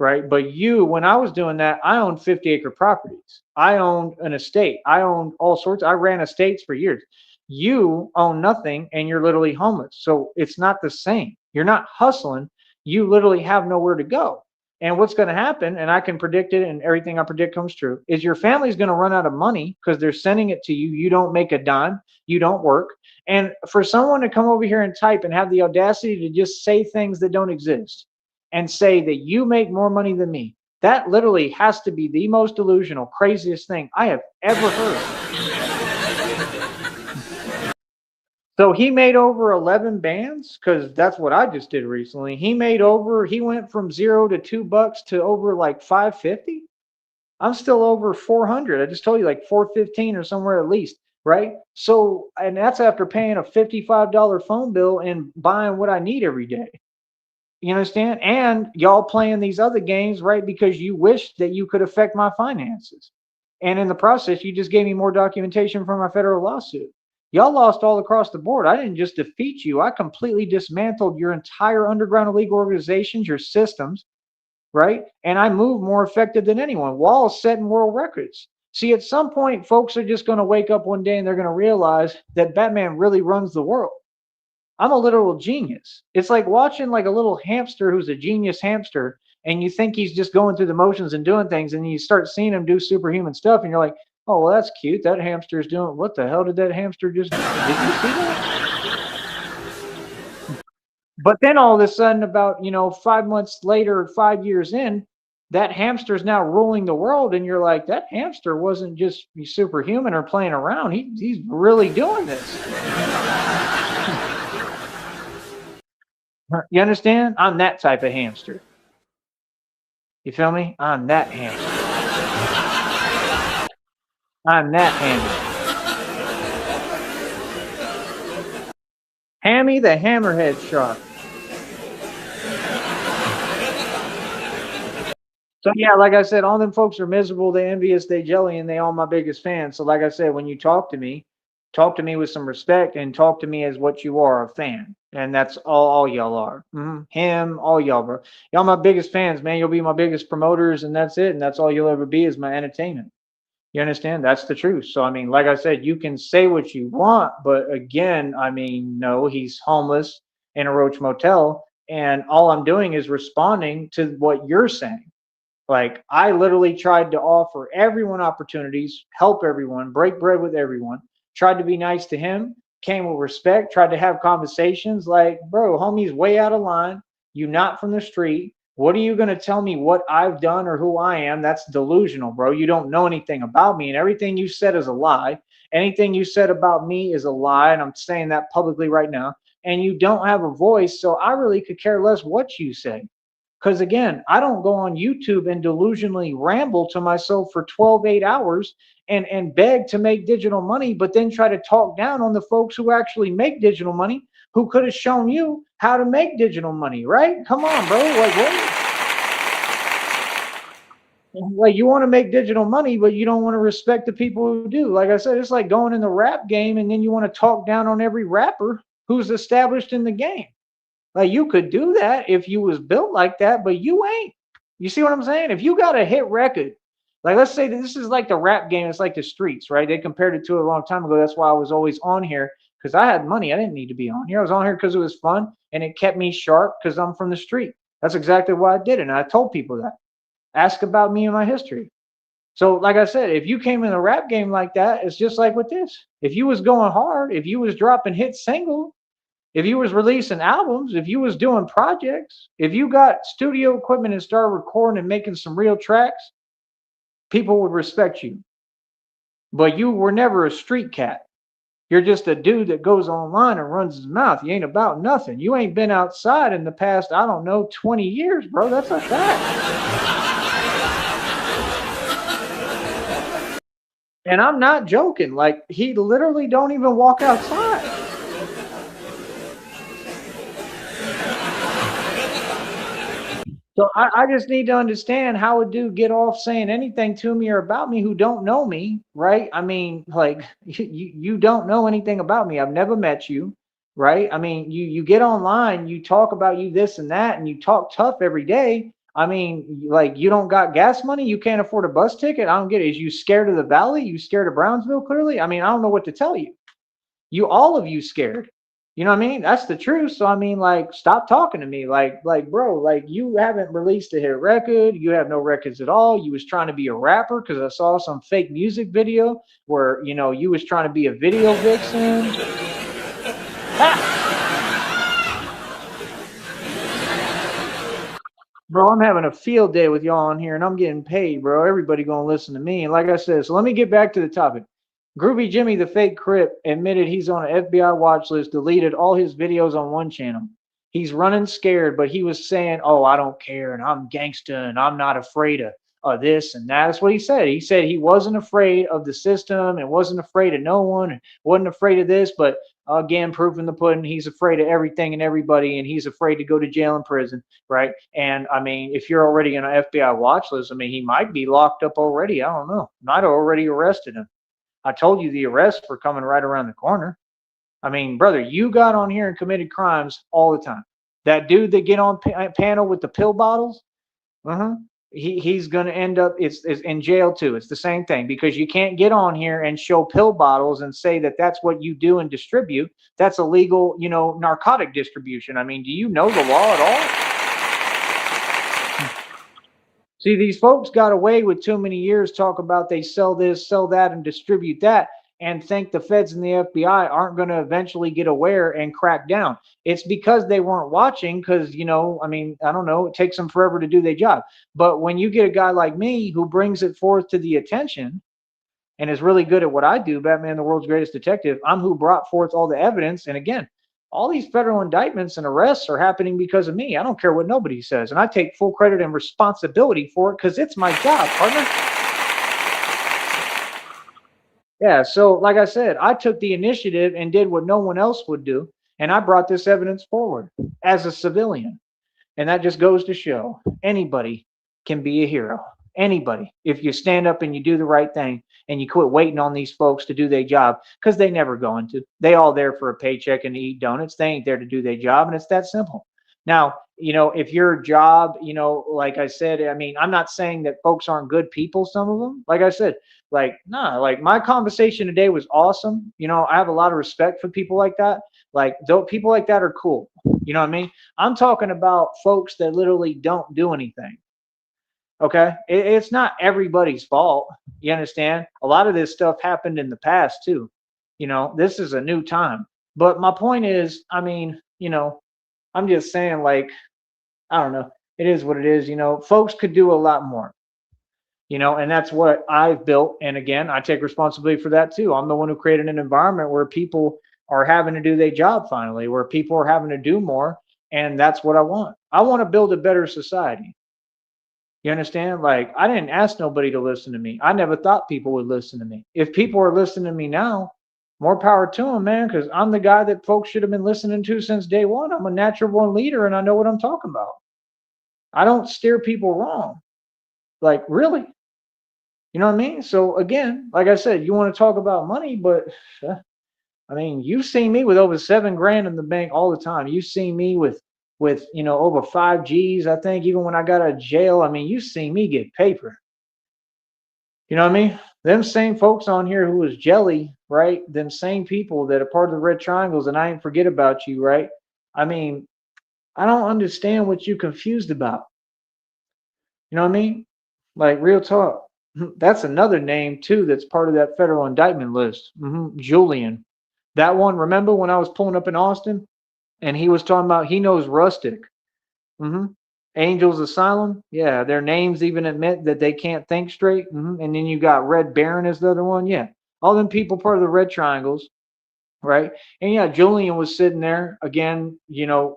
right? But when I was doing that, I owned 50-acre properties. I owned an estate. I owned all sorts. I ran estates for years. You own nothing and you're literally homeless. So it's not the same. You're not hustling. You literally have nowhere to go. And what's going to happen, and I can predict it, and everything I predict comes true, is your family's going to run out of money because they're sending it to you. You don't make a dime. You don't work. And for someone to come over here and type and have the audacity to just say things that don't exist, and say that you make more money than me. That literally has to be the most delusional, craziest thing I have ever heard. So he made over 11 bands because that's what I just did recently. He went from $0 to $2 to over like 550. I'm still over 400. I just told you like 415 or somewhere at least, right? So, and that's after paying a $55 phone bill and buying what I need every day. You understand? And y'all playing these other games, right? Because you wished that you could affect my finances. And in the process, you just gave me more documentation for my federal lawsuit. Y'all lost all across the board. I didn't just defeat you. I completely dismantled your entire underground illegal organizations, your systems, right? And I moved more effective than anyone while setting world records. See, at some point, folks are just going to wake up one day and they're going to realize that Batman really runs the world. I'm a literal genius. It's like watching like a little hamster who's a genius hamster, and you think he's just going through the motions and doing things, and you start seeing him do superhuman stuff, and you're like, oh, well, that's cute. That hamster's doing, what the hell did that hamster just do? Did you see that? But then all of a sudden, about 5 months later, 5 years in, that hamster's now ruling the world, and you're like, that hamster wasn't just superhuman or playing around. He's really doing this. You understand? I'm that type of hamster. You feel me? I'm that hamster. I'm that hamster. Hammy the hammerhead shark. So yeah, like I said, all them folks are miserable, they envious, they jelly, and they all my biggest fans. So like I said, when you talk to me with some respect and talk to me as what you are, a fan. And that's all y'all are. Him, all y'all, bro. Y'all my biggest fans, man. You'll be my biggest promoters, and that's it. And that's all you'll ever be is my entertainment. You understand? That's the truth. So I mean, like I said, you can say what you want, but again, I mean, no, he's homeless in a Roach Motel, and all I'm doing is responding to what you're saying. Like, I literally tried to offer everyone opportunities, help everyone, break bread with everyone, tried to be nice to him, came with respect, tried to have conversations like, bro, homie's way out of line. You not from the street. What are you going to tell me what I've done or who I am? That's delusional, bro. You don't know anything about me, and everything you said is a lie. Anything you said about me is a lie, and I'm saying that publicly right now. And you don't have a voice, so I really could care less what you say. Because again, I don't go on YouTube and delusionally ramble to myself for 8 hours and beg to make digital money, but then try to talk down on the folks who actually make digital money, who could have shown you how to make digital money, right? Come on, bro. Like, what? Like, you want to make digital money, but you don't want to respect the people who do. Like I said, it's like going in the rap game and then you want to talk down on every rapper who's established in the game. Like, you could do that if you was built like that, but you ain't. You see what I'm saying? If you got a hit record, like let's say that this is like the rap game, it's like the streets, right? They compared it to it a long time ago. That's why I was always on here, because I had money. I didn't need to be on here. I was on here because it was fun and it kept me sharp because I'm from the street. That's exactly why I did it. And I told people that. Ask about me and my history. So, like I said, if you came in a rap game like that, it's just like with this. If you was going hard, if you was dropping hit singles, if you was releasing albums, if you was doing projects, if you got studio equipment and started recording and making some real tracks, people would respect you. But you were never a street cat. You're just a dude that goes online and runs his mouth. You ain't about nothing. You ain't been outside in the past, I don't know, 20 years, bro. That's a fact. And I'm not joking. Like, he literally don't even walk outside. So I just need to understand how a dude get off saying anything to me or about me who don't know me, right? I mean, like, you don't know anything about me. I've never met you, right? I mean, you get online, you talk about you this and that, and you talk tough every day. I mean, like, you don't got gas money, you can't afford a bus ticket. I don't get it. Is you scared of the valley? You scared of Brownsville? Clearly, I mean, I don't know what to tell you. You all of you scared. You know what I mean? That's the truth. So I mean, like, stop talking to me. Bro, like, you haven't released a hit record. You have no records at all. You was trying to be a rapper because I saw some fake music video where you was trying to be a video vixen. Ha! Bro, I'm having a field day with y'all on here, and I'm getting paid, bro. Everybody gonna listen to me. And like I said, so let me get back to the topic. Groovy Jimmy, the fake Crip, admitted he's on an FBI watch list, deleted all his videos on one channel. He's running scared, but he was saying, "Oh, I don't care, and I'm gangsta, and I'm not afraid of this and that." That's what he said. He said he wasn't afraid of the system and wasn't afraid of no one and wasn't afraid of this, but again, proof in the pudding, he's afraid of everything and everybody, and he's afraid to go to jail and prison, right? And I mean, if you're already on an FBI watch list, I mean, he might be locked up already. I don't know. Might have already arrested him. I told you the arrests were coming right around the corner. I mean, brother, you got on here and committed crimes all the time. That dude that get on panel with the pill bottles, uh-huh, he's going to end up it's in jail too. It's the same thing because you can't get on here and show pill bottles and say that that's what you do and distribute. That's illegal, narcotic distribution. I mean, do you know the law at all? See, these folks got away with too many years talk about they sell this, sell that, and distribute that, and think the feds and the FBI aren't going to eventually get aware and crack down. It's because they weren't watching, because, I mean, I don't know, it takes them forever to do their job. But when you get a guy like me who brings it forth to the attention and is really good at what I do, Batman, the world's greatest detective, I'm who brought forth all the evidence. And again, all these federal indictments and arrests are happening because of me. I don't care what nobody says. And I take full credit and responsibility for it because it's my job, partner. Yeah. So, like I said, I took the initiative and did what no one else would do. And I brought this evidence forward as a civilian. And that just goes to show anybody can be a hero. Anybody, if you stand up and you do the right thing and you quit waiting on these folks to do their job, because they never going to. They all there for a paycheck and to eat donuts. They ain't there to do their job, and it's that simple. Now, if your job, like I said, I mean, I'm not saying that folks aren't good people, some of them. Like I said, like, nah, like my conversation today was awesome. I have a lot of respect for people like that. Like, though people like that are cool. You know what I mean? I'm talking about folks that literally don't do anything. Okay. It's not everybody's fault. You understand? A lot of this stuff happened in the past too. This is a new time. But my point is, I mean, I'm just saying, like, I don't know. It is what it is. Folks could do a lot more, and that's what I've built. And again, I take responsibility for that too. I'm the one who created an environment where people are having to do their job finally, where people are having to do more. And that's what I want. I want to build a better society. You understand? Like, I didn't ask nobody to listen to me. I never thought people would listen to me. If people are listening to me now, more power to them, man, because I'm the guy that folks should have been listening to since day one. I'm a natural born leader and I know what I'm talking about. I don't steer people wrong. Like, really. You know what I mean? So again, like I said, you want to talk about money, but I mean, you've seen me with over 7 grand in the bank all the time. You've seen me with over 5 Gs. I think even when I got out of jail, I mean, you've seen me get paper. You know what I mean? Them same folks on here who was jelly, right? Them same people that are part of the red triangles, and I ain't forget about you, right? I mean, I don't understand what you confused about. You know what I mean? Like, real talk. That's another name too that's part of that federal indictment list. Julian. That one, remember when I was pulling up in Austin and he was talking about he knows Rustic. hmm Angels Asylum. Yeah, their names even admit that they can't think straight. And then you got Red Baron as the other one. Yeah, all them people part of the Red Triangles, right? And yeah, Julian was sitting there again,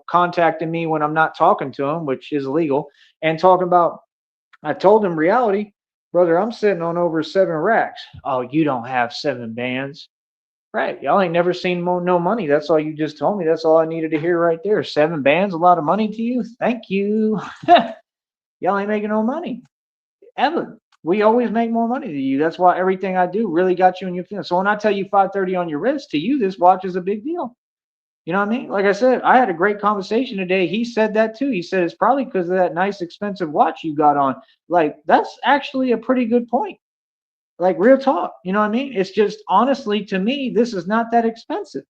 contacting me when I'm not talking to him, which is illegal, and talking about. I told him reality. Brother, I'm sitting on over 7 racks. Oh, you don't have 7 bands. Right. Y'all ain't never seen no money. That's all you just told me. That's all I needed to hear right there. 7 bands, a lot of money to you. Thank you. Y'all ain't making no money. Ever. We always make more money than you. That's why everything I do really got you in your feelings. So when I tell you 530 on your wrist, to you, this watch is a big deal. You know what I mean? Like I said, I had a great conversation today. He said that too. He said it's probably because of that nice, expensive watch you got on. Like, that's actually a pretty good point. Like, real talk. You know what I mean? It's just, honestly, to me, this is not that expensive.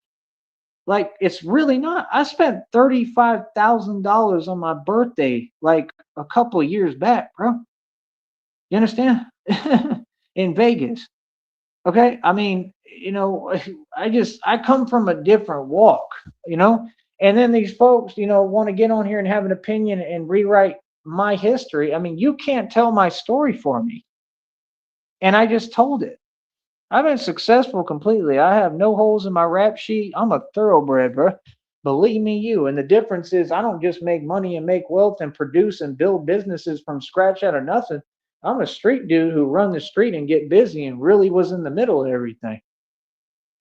Like, it's really not. I spent $35,000 on my birthday like a couple of years back, bro. You understand? In Vegas. Okay. I mean, I come from a different walk, you know, and then these folks, want to get on here and have an opinion and rewrite my history. I mean, you can't tell my story for me. And I just told it. I've been successful completely. I have no holes in my rap sheet. I'm a thoroughbred, bro. Believe me, you. And the difference is I don't just make money and make wealth and produce and build businesses from scratch out of nothing. I'm a street dude who run the street and get busy and really was in the middle of everything.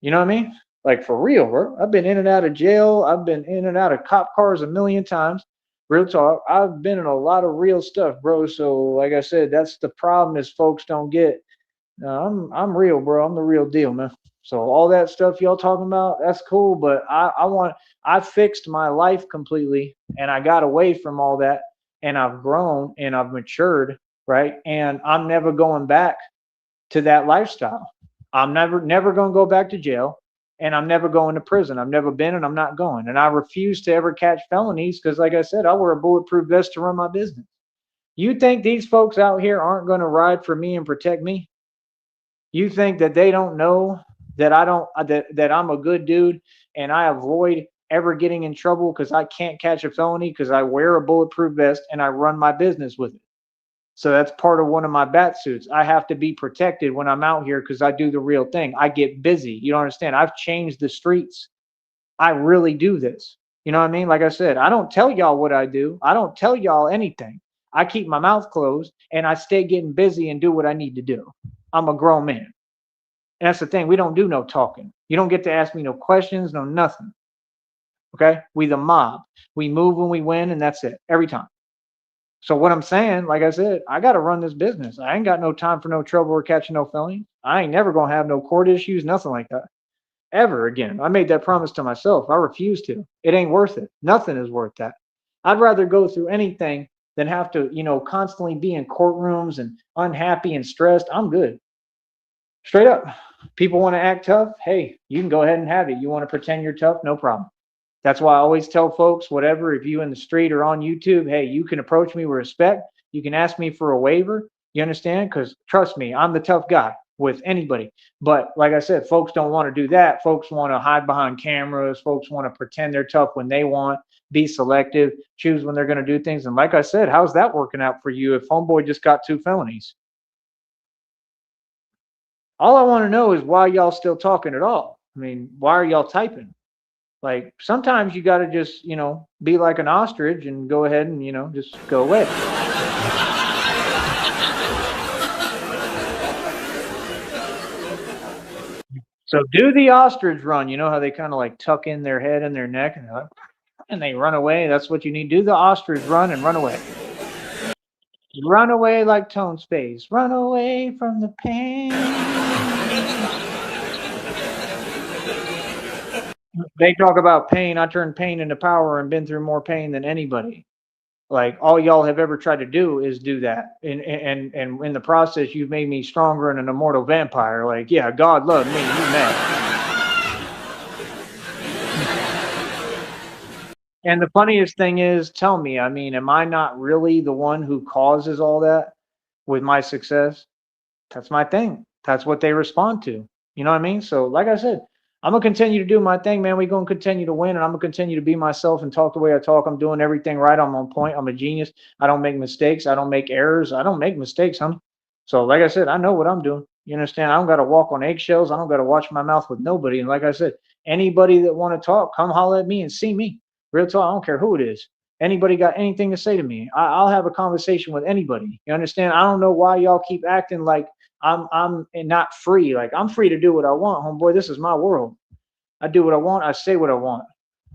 You know what I mean? Like, for real, bro. I've been in and out of jail. I've been in and out of cop cars a million times. Real talk. I've been in a lot of real stuff, bro. So, like I said, that's the problem is folks don't get. No, I'm real, bro. I'm the real deal, man. So all that stuff y'all talking about, that's cool. But I fixed my life completely, and I got away from all that, and I've grown and I've matured, right? And I'm never going back to that lifestyle. I'm never going to go back to jail, and I'm never going to prison. I've never been, and I'm not going. And I refuse to ever catch felonies because, like I said, I wear a bulletproof vest to run my business. You think these folks out here aren't going to ride for me and protect me? You think that they don't know that I don't that I'm a good dude and I avoid ever getting in trouble because I can't catch a felony because I wear a bulletproof vest and I run my business with it. So that's part of one of my bat suits. I have to be protected when I'm out here because I do the real thing. I get busy. You don't understand. I've changed the streets. I really do this. You know what I mean? Like I said, I don't tell y'all what I do. I don't tell y'all anything. I keep my mouth closed and I stay getting busy and do what I need to do. I'm a grown man. And that's the thing. We don't do no talking. You don't get to ask me no questions, no nothing. Okay? We the mob. We move when we win, and that's it. Every time. So what I'm saying, like I said, I got to run this business. I ain't got no time for no trouble or catching no felony. I ain't never going to have no court issues, nothing like that. Ever again. I made that promise to myself. I refuse to. It ain't worth it. Nothing is worth that. I'd rather go through anything than have to, constantly be in courtrooms and unhappy and stressed. I'm good. Straight up. People want to act tough. Hey, you can go ahead and have it. You want to pretend you're tough? No problem. That's why I always tell folks, whatever, if you in the street or on YouTube, hey, you can approach me with respect. You can ask me for a waiver. You understand? Because trust me, I'm the tough guy with anybody. But like I said, folks don't want to do that. Folks want to hide behind cameras. Folks want to pretend they're tough when they want, be selective, choose when they're going to do things. And like I said, how's that working out for you if homeboy just got 2 felonies? All I want to know is why y'all still talking at all. I mean, why are y'all typing? Like, sometimes you got to just, be like an ostrich and go ahead and, just go away. So do the ostrich run. You know how they kind of like tuck in their head and their neck and they run away? That's what you need. Do the ostrich run and run away. Run away like Tone Space. Run away from the pain. They talk about pain. I turned pain into power and been through more pain than anybody. Like, all y'all have ever tried to do is do that. And in the process, you've made me stronger and an immortal vampire. Like, yeah, God loved me. You mad. And the funniest thing is, tell me, I mean, am I not really the one who causes all that with my success? That's my thing. That's what they respond to. You know what I mean? So, like I said, I'm gonna continue to do my thing, man. We're gonna continue to win, and I'm gonna continue to be myself and talk the way I talk. I'm doing everything right. I'm on point. I'm a genius. I don't make mistakes. I don't make errors. I don't make mistakes, huh? So, like I said, I know what I'm doing. You understand? I don't got to walk on eggshells. I don't got to watch my mouth with nobody. And like I said, anybody that want to talk, come holler at me and see me. Real talk. I don't care who it is. Anybody got anything to say to me? I'll have a conversation with anybody. You understand? I don't know why y'all keep acting like I'm not free. Like I'm free to do what I want, homeboy. This is my world. I do what I want. I say what I want.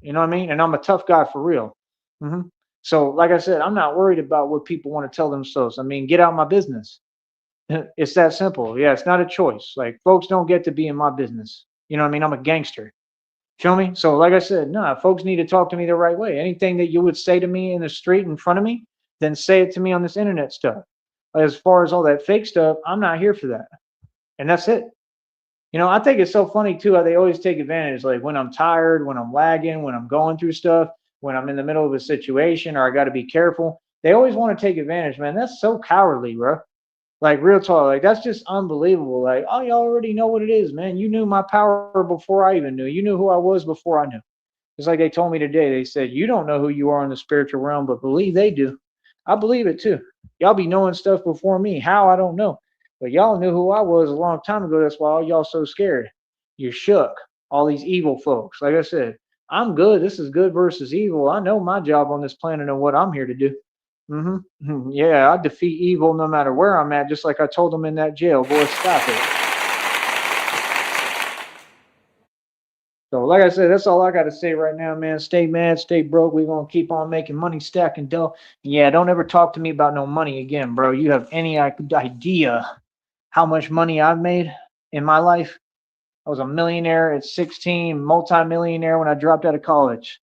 You know what I mean? And I'm a tough guy for real. hmm So, like I said, I'm not worried about what people want to tell themselves. I mean, get out my business. It's that simple. Yeah, it's not a choice. Like, folks don't get to be in my business. You know what I mean? I'm a gangster. Feel me? So, like I said, nah, folks need to talk to me the right way. Anything that you would say to me in the street in front of me, then say it to me on this internet stuff. As far as all that fake stuff, I'm not here for that. And that's it. I think it's so funny too how they always take advantage. Like when I'm tired, when I'm lagging, when I'm going through stuff, when I'm in the middle of a situation or I got to be careful, they always want to take advantage, man. That's so cowardly, bro. Like real talk, like that's just unbelievable. Like, oh, you already know what it is, man. You knew my power before I even knew. You knew who I was before I knew. It's like they told me today. They said, you don't know who you are in the spiritual realm, but believe they do. I believe it too. Y'all be knowing stuff before me. How? I don't know. But y'all knew who I was a long time ago. That's why all y'all so scared. You're shook. All these evil folks. Like I said, I'm good. This is good versus evil. I know my job on this planet and what I'm here to do. Yeah, I defeat evil no matter where I'm at, just like I told them in that jail. Boy, stop it. So, like I said, that's all I got to say right now, man. Stay mad, stay broke. We're going to keep on making money, stacking dough. Yeah, don't ever talk to me about no money again, bro. You have any idea how much money I've made in my life? I was a millionaire at 16, multimillionaire when I dropped out of college.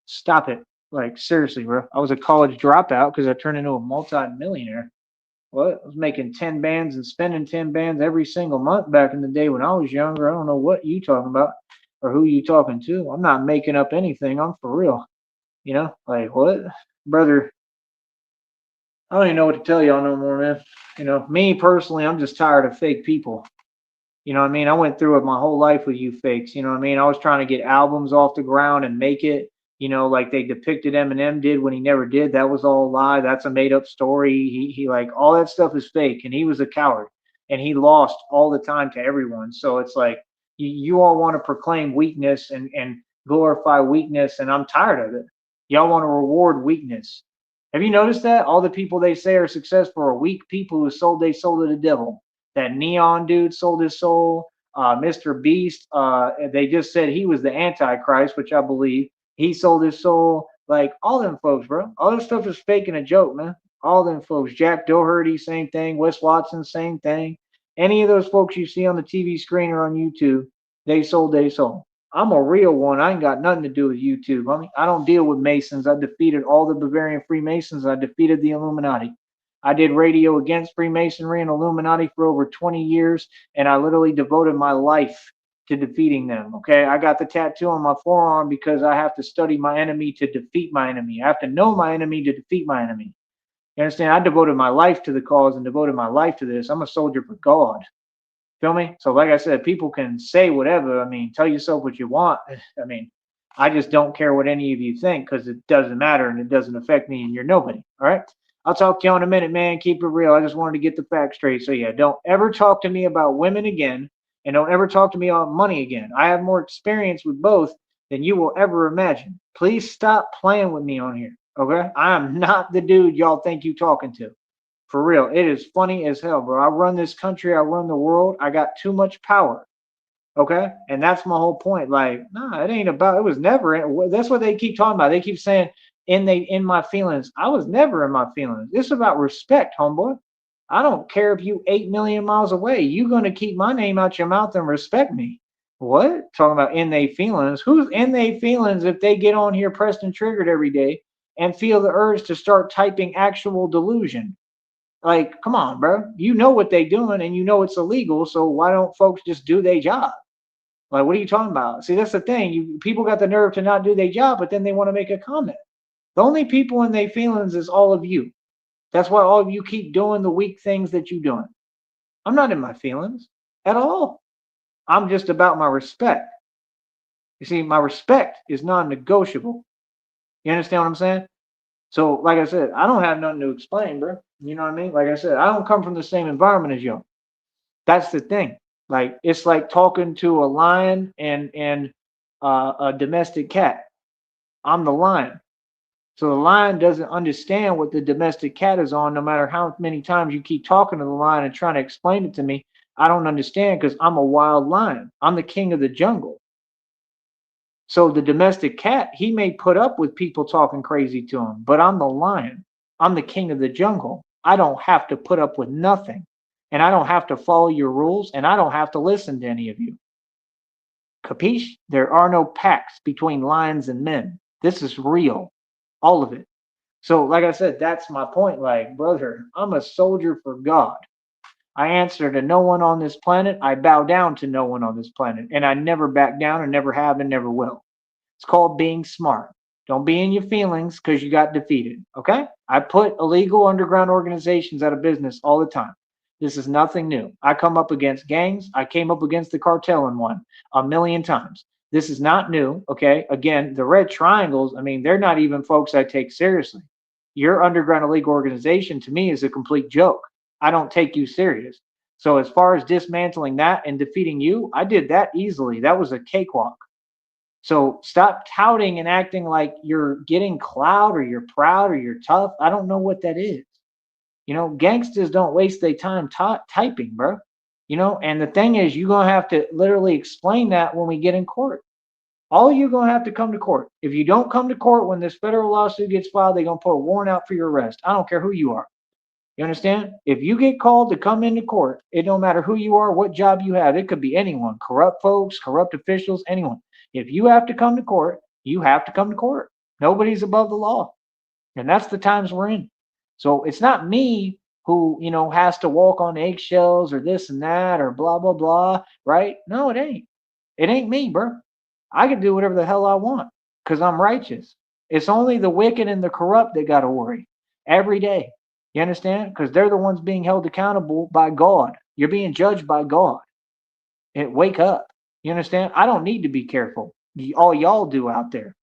Stop it. Like, seriously, bro. I was a college dropout because I turned into a multimillionaire. What? I was making 10 bands and spending 10 bands every single month back in the day when I was younger. I don't know what you talking about or who you talking to. I'm not making up anything. I'm for real. Like what? Brother, I don't even know what to tell y'all no more, man. Me personally, I'm just tired of fake people. You know what I mean? I went through it my whole life with you fakes. You know what I mean? I was trying to get albums off the ground and make it, like they depicted Eminem did when he never did. That was all a lie. That's a made up story. He like all that stuff is fake. And he was a coward and he lost all the time to everyone. So it's like you all want to proclaim weakness and glorify weakness. And I'm tired of it. Y'all want to reward weakness. Have you noticed that? All the people they say are successful are weak people who sold their soul to the devil. That Neon dude sold his soul. Mr. Beast, they just said he was the Antichrist, which I believe. He sold his soul. Like all them folks, bro. All this stuff is fake and a joke, man. All them folks. Jack Doherty, same thing. Wes Watson, same thing. Any of those folks you see on the TV screen or on YouTube, they sold their soul. I'm a real one. I ain't got nothing to do with YouTube. I don't deal with Masons. I defeated all the Bavarian Freemasons. I defeated the Illuminati. I did radio against Freemasonry and Illuminati for over 20 years, and I literally devoted my life to defeating them. Okay. I got the tattoo on my forearm because I have to study my enemy to defeat my enemy. I have to know my enemy to defeat my enemy. You understand? I devoted my life to the cause and devoted my life to this. I'm a soldier for God. Feel me? So, like I said, people can say whatever. I mean, tell yourself what you want. I mean, I just don't care what any of you think because it doesn't matter and it doesn't affect me and you're nobody. All right. I'll talk to you in a minute, man. Keep it real. I just wanted to get the facts straight. So, yeah, don't ever talk to me about women again and don't ever talk to me about money again. I have more experience with both than you will ever imagine. Please stop playing with me on here. Okay. I am not the dude y'all think you talking to. For real, it is funny as hell, bro. I run this country, I run the world. I got too much power. Okay, and that's my whole point. Like, nah, it ain't about. It was never. That's what they keep talking about. They keep saying in my feelings. I was never in my feelings. It's about respect, homeboy. I don't care if you 8 million miles away. You gonna keep my name out your mouth and respect me. What? Talking about in they feelings. Who's in they feelings if they get on here pressed and triggered every day and feel the urge to start typing actual delusion? Like, come on, bro. You know what they doing and you know it's illegal. So why don't folks just do their job? Like, what are you talking about? See, that's the thing. People got the nerve to not do their job, but then they want to make a comment. The only people in their feelings is all of you. That's why all of you keep doing the weak things that you're doing. I'm not in my feelings at all. I'm just about my respect. You see, my respect is non-negotiable. You understand what I'm saying? So, like I said, I don't have nothing to explain, bro. You know what I mean? Like I said, I don't come from the same environment as you. That's the thing. Like it's like talking to a lion and a domestic cat. I'm the lion. So the lion doesn't understand what the domestic cat is on, no matter how many times you keep talking to the lion and trying to explain it to me. I don't understand because I'm a wild lion. I'm the king of the jungle. So the domestic cat, he may put up with people talking crazy to him, but I'm the lion. I'm the king of the jungle. I don't have to put up with nothing. And I don't have to follow your rules, and I don't have to listen to any of you. Capiche? There are no pacts between lions and men. This is real. All of it. So, like I said, that's my point. Like, brother, I'm a soldier for God. I answer to no one on this planet. I bow down to no one on this planet. And I never back down and never have and never will. It's called being smart. Don't be in your feelings because you got defeated. Okay? I put illegal underground organizations out of business all the time. This is nothing new. I come up against gangs. I came up against the cartel in one a million times. This is not new. Okay? Again, the red triangles, I mean, they're not even folks I take seriously. Your underground illegal organization to me is a complete joke. I don't take you serious. So as far as dismantling that and defeating you, I did that easily. That was a cakewalk. So stop touting and acting like you're getting clout or you're proud or you're tough. I don't know what that is. Gangsters don't waste their time typing, bro. And the thing is, you're going to have to literally explain that when we get in court. All you're going to have to come to court. If you don't come to court when this federal lawsuit gets filed, they're going to put a warrant out for your arrest. I don't care who you are. You understand? If you get called to come into court, it don't matter who you are, what job you have. It could be anyone, corrupt folks, corrupt officials, anyone. If you have to come to court, you have to come to court. Nobody's above the law. And that's the times we're in. So it's not me who, has to walk on eggshells or this and that or blah, blah, blah, right? No, it ain't. It ain't me, bro. I can do whatever the hell I want because I'm righteous. It's only the wicked and the corrupt that got to worry every day. You understand? Because they're the ones being held accountable by God. You're being judged by God. And wake up. You understand? I don't need to be careful. All y'all do out there.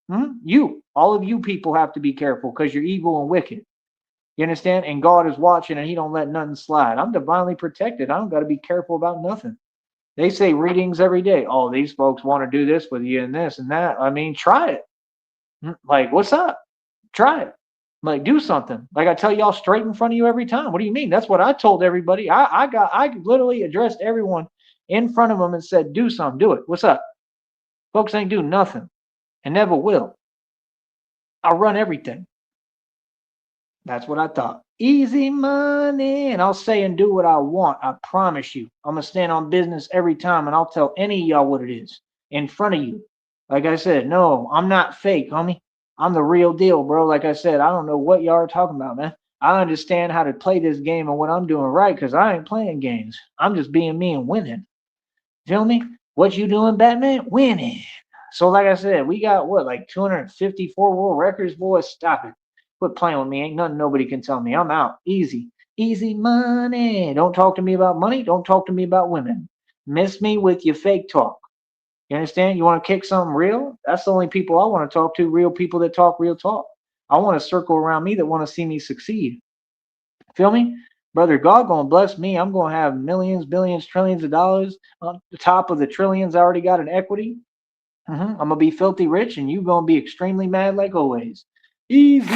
All of you people have to be careful because you're evil and wicked. You understand? And God is watching and he don't let nothing slide. I'm divinely protected. I don't got to be careful about nothing. They say readings every day. Oh, these folks want to do this with you and this and that. I mean, try it. Like, what's up? Try it. Like, do something. Like I tell y'all straight in front of you every time. What do you mean? That's what I told everybody. I literally addressed everyone in front of them and said, do something. Do it. What's up? Folks ain't do nothing and never will. I'll run everything. That's what I thought. Easy money. And I'll say and do what I want. I promise you. I'm going to stand on business every time and I'll tell any of y'all what it is in front of you. Like I said, no, I'm not fake, homie. I'm the real deal, bro. Like I said, I don't know what y'all are talking about, man. I understand how to play this game and what I'm doing right because I ain't playing games. I'm just being me and winning. Feel me? What you doing, Batman? Winning. So like I said, we got what, like 254 world records? Boy, stop it. Quit playing with me. Ain't nothing nobody can tell me. I'm out. Easy. Easy money. Don't talk to me about money. Don't talk to me about women. Miss me with your fake talk. You understand? You want to kick something real? That's the only people I want to talk to, real people that talk real talk. I want to circle around me that want to see me succeed. Feel me? Brother, God going to bless me. I'm going to have millions, billions, trillions of dollars on the top of the trillions I already got in equity. I'm going to be filthy rich and you going to be extremely mad like always. Easy.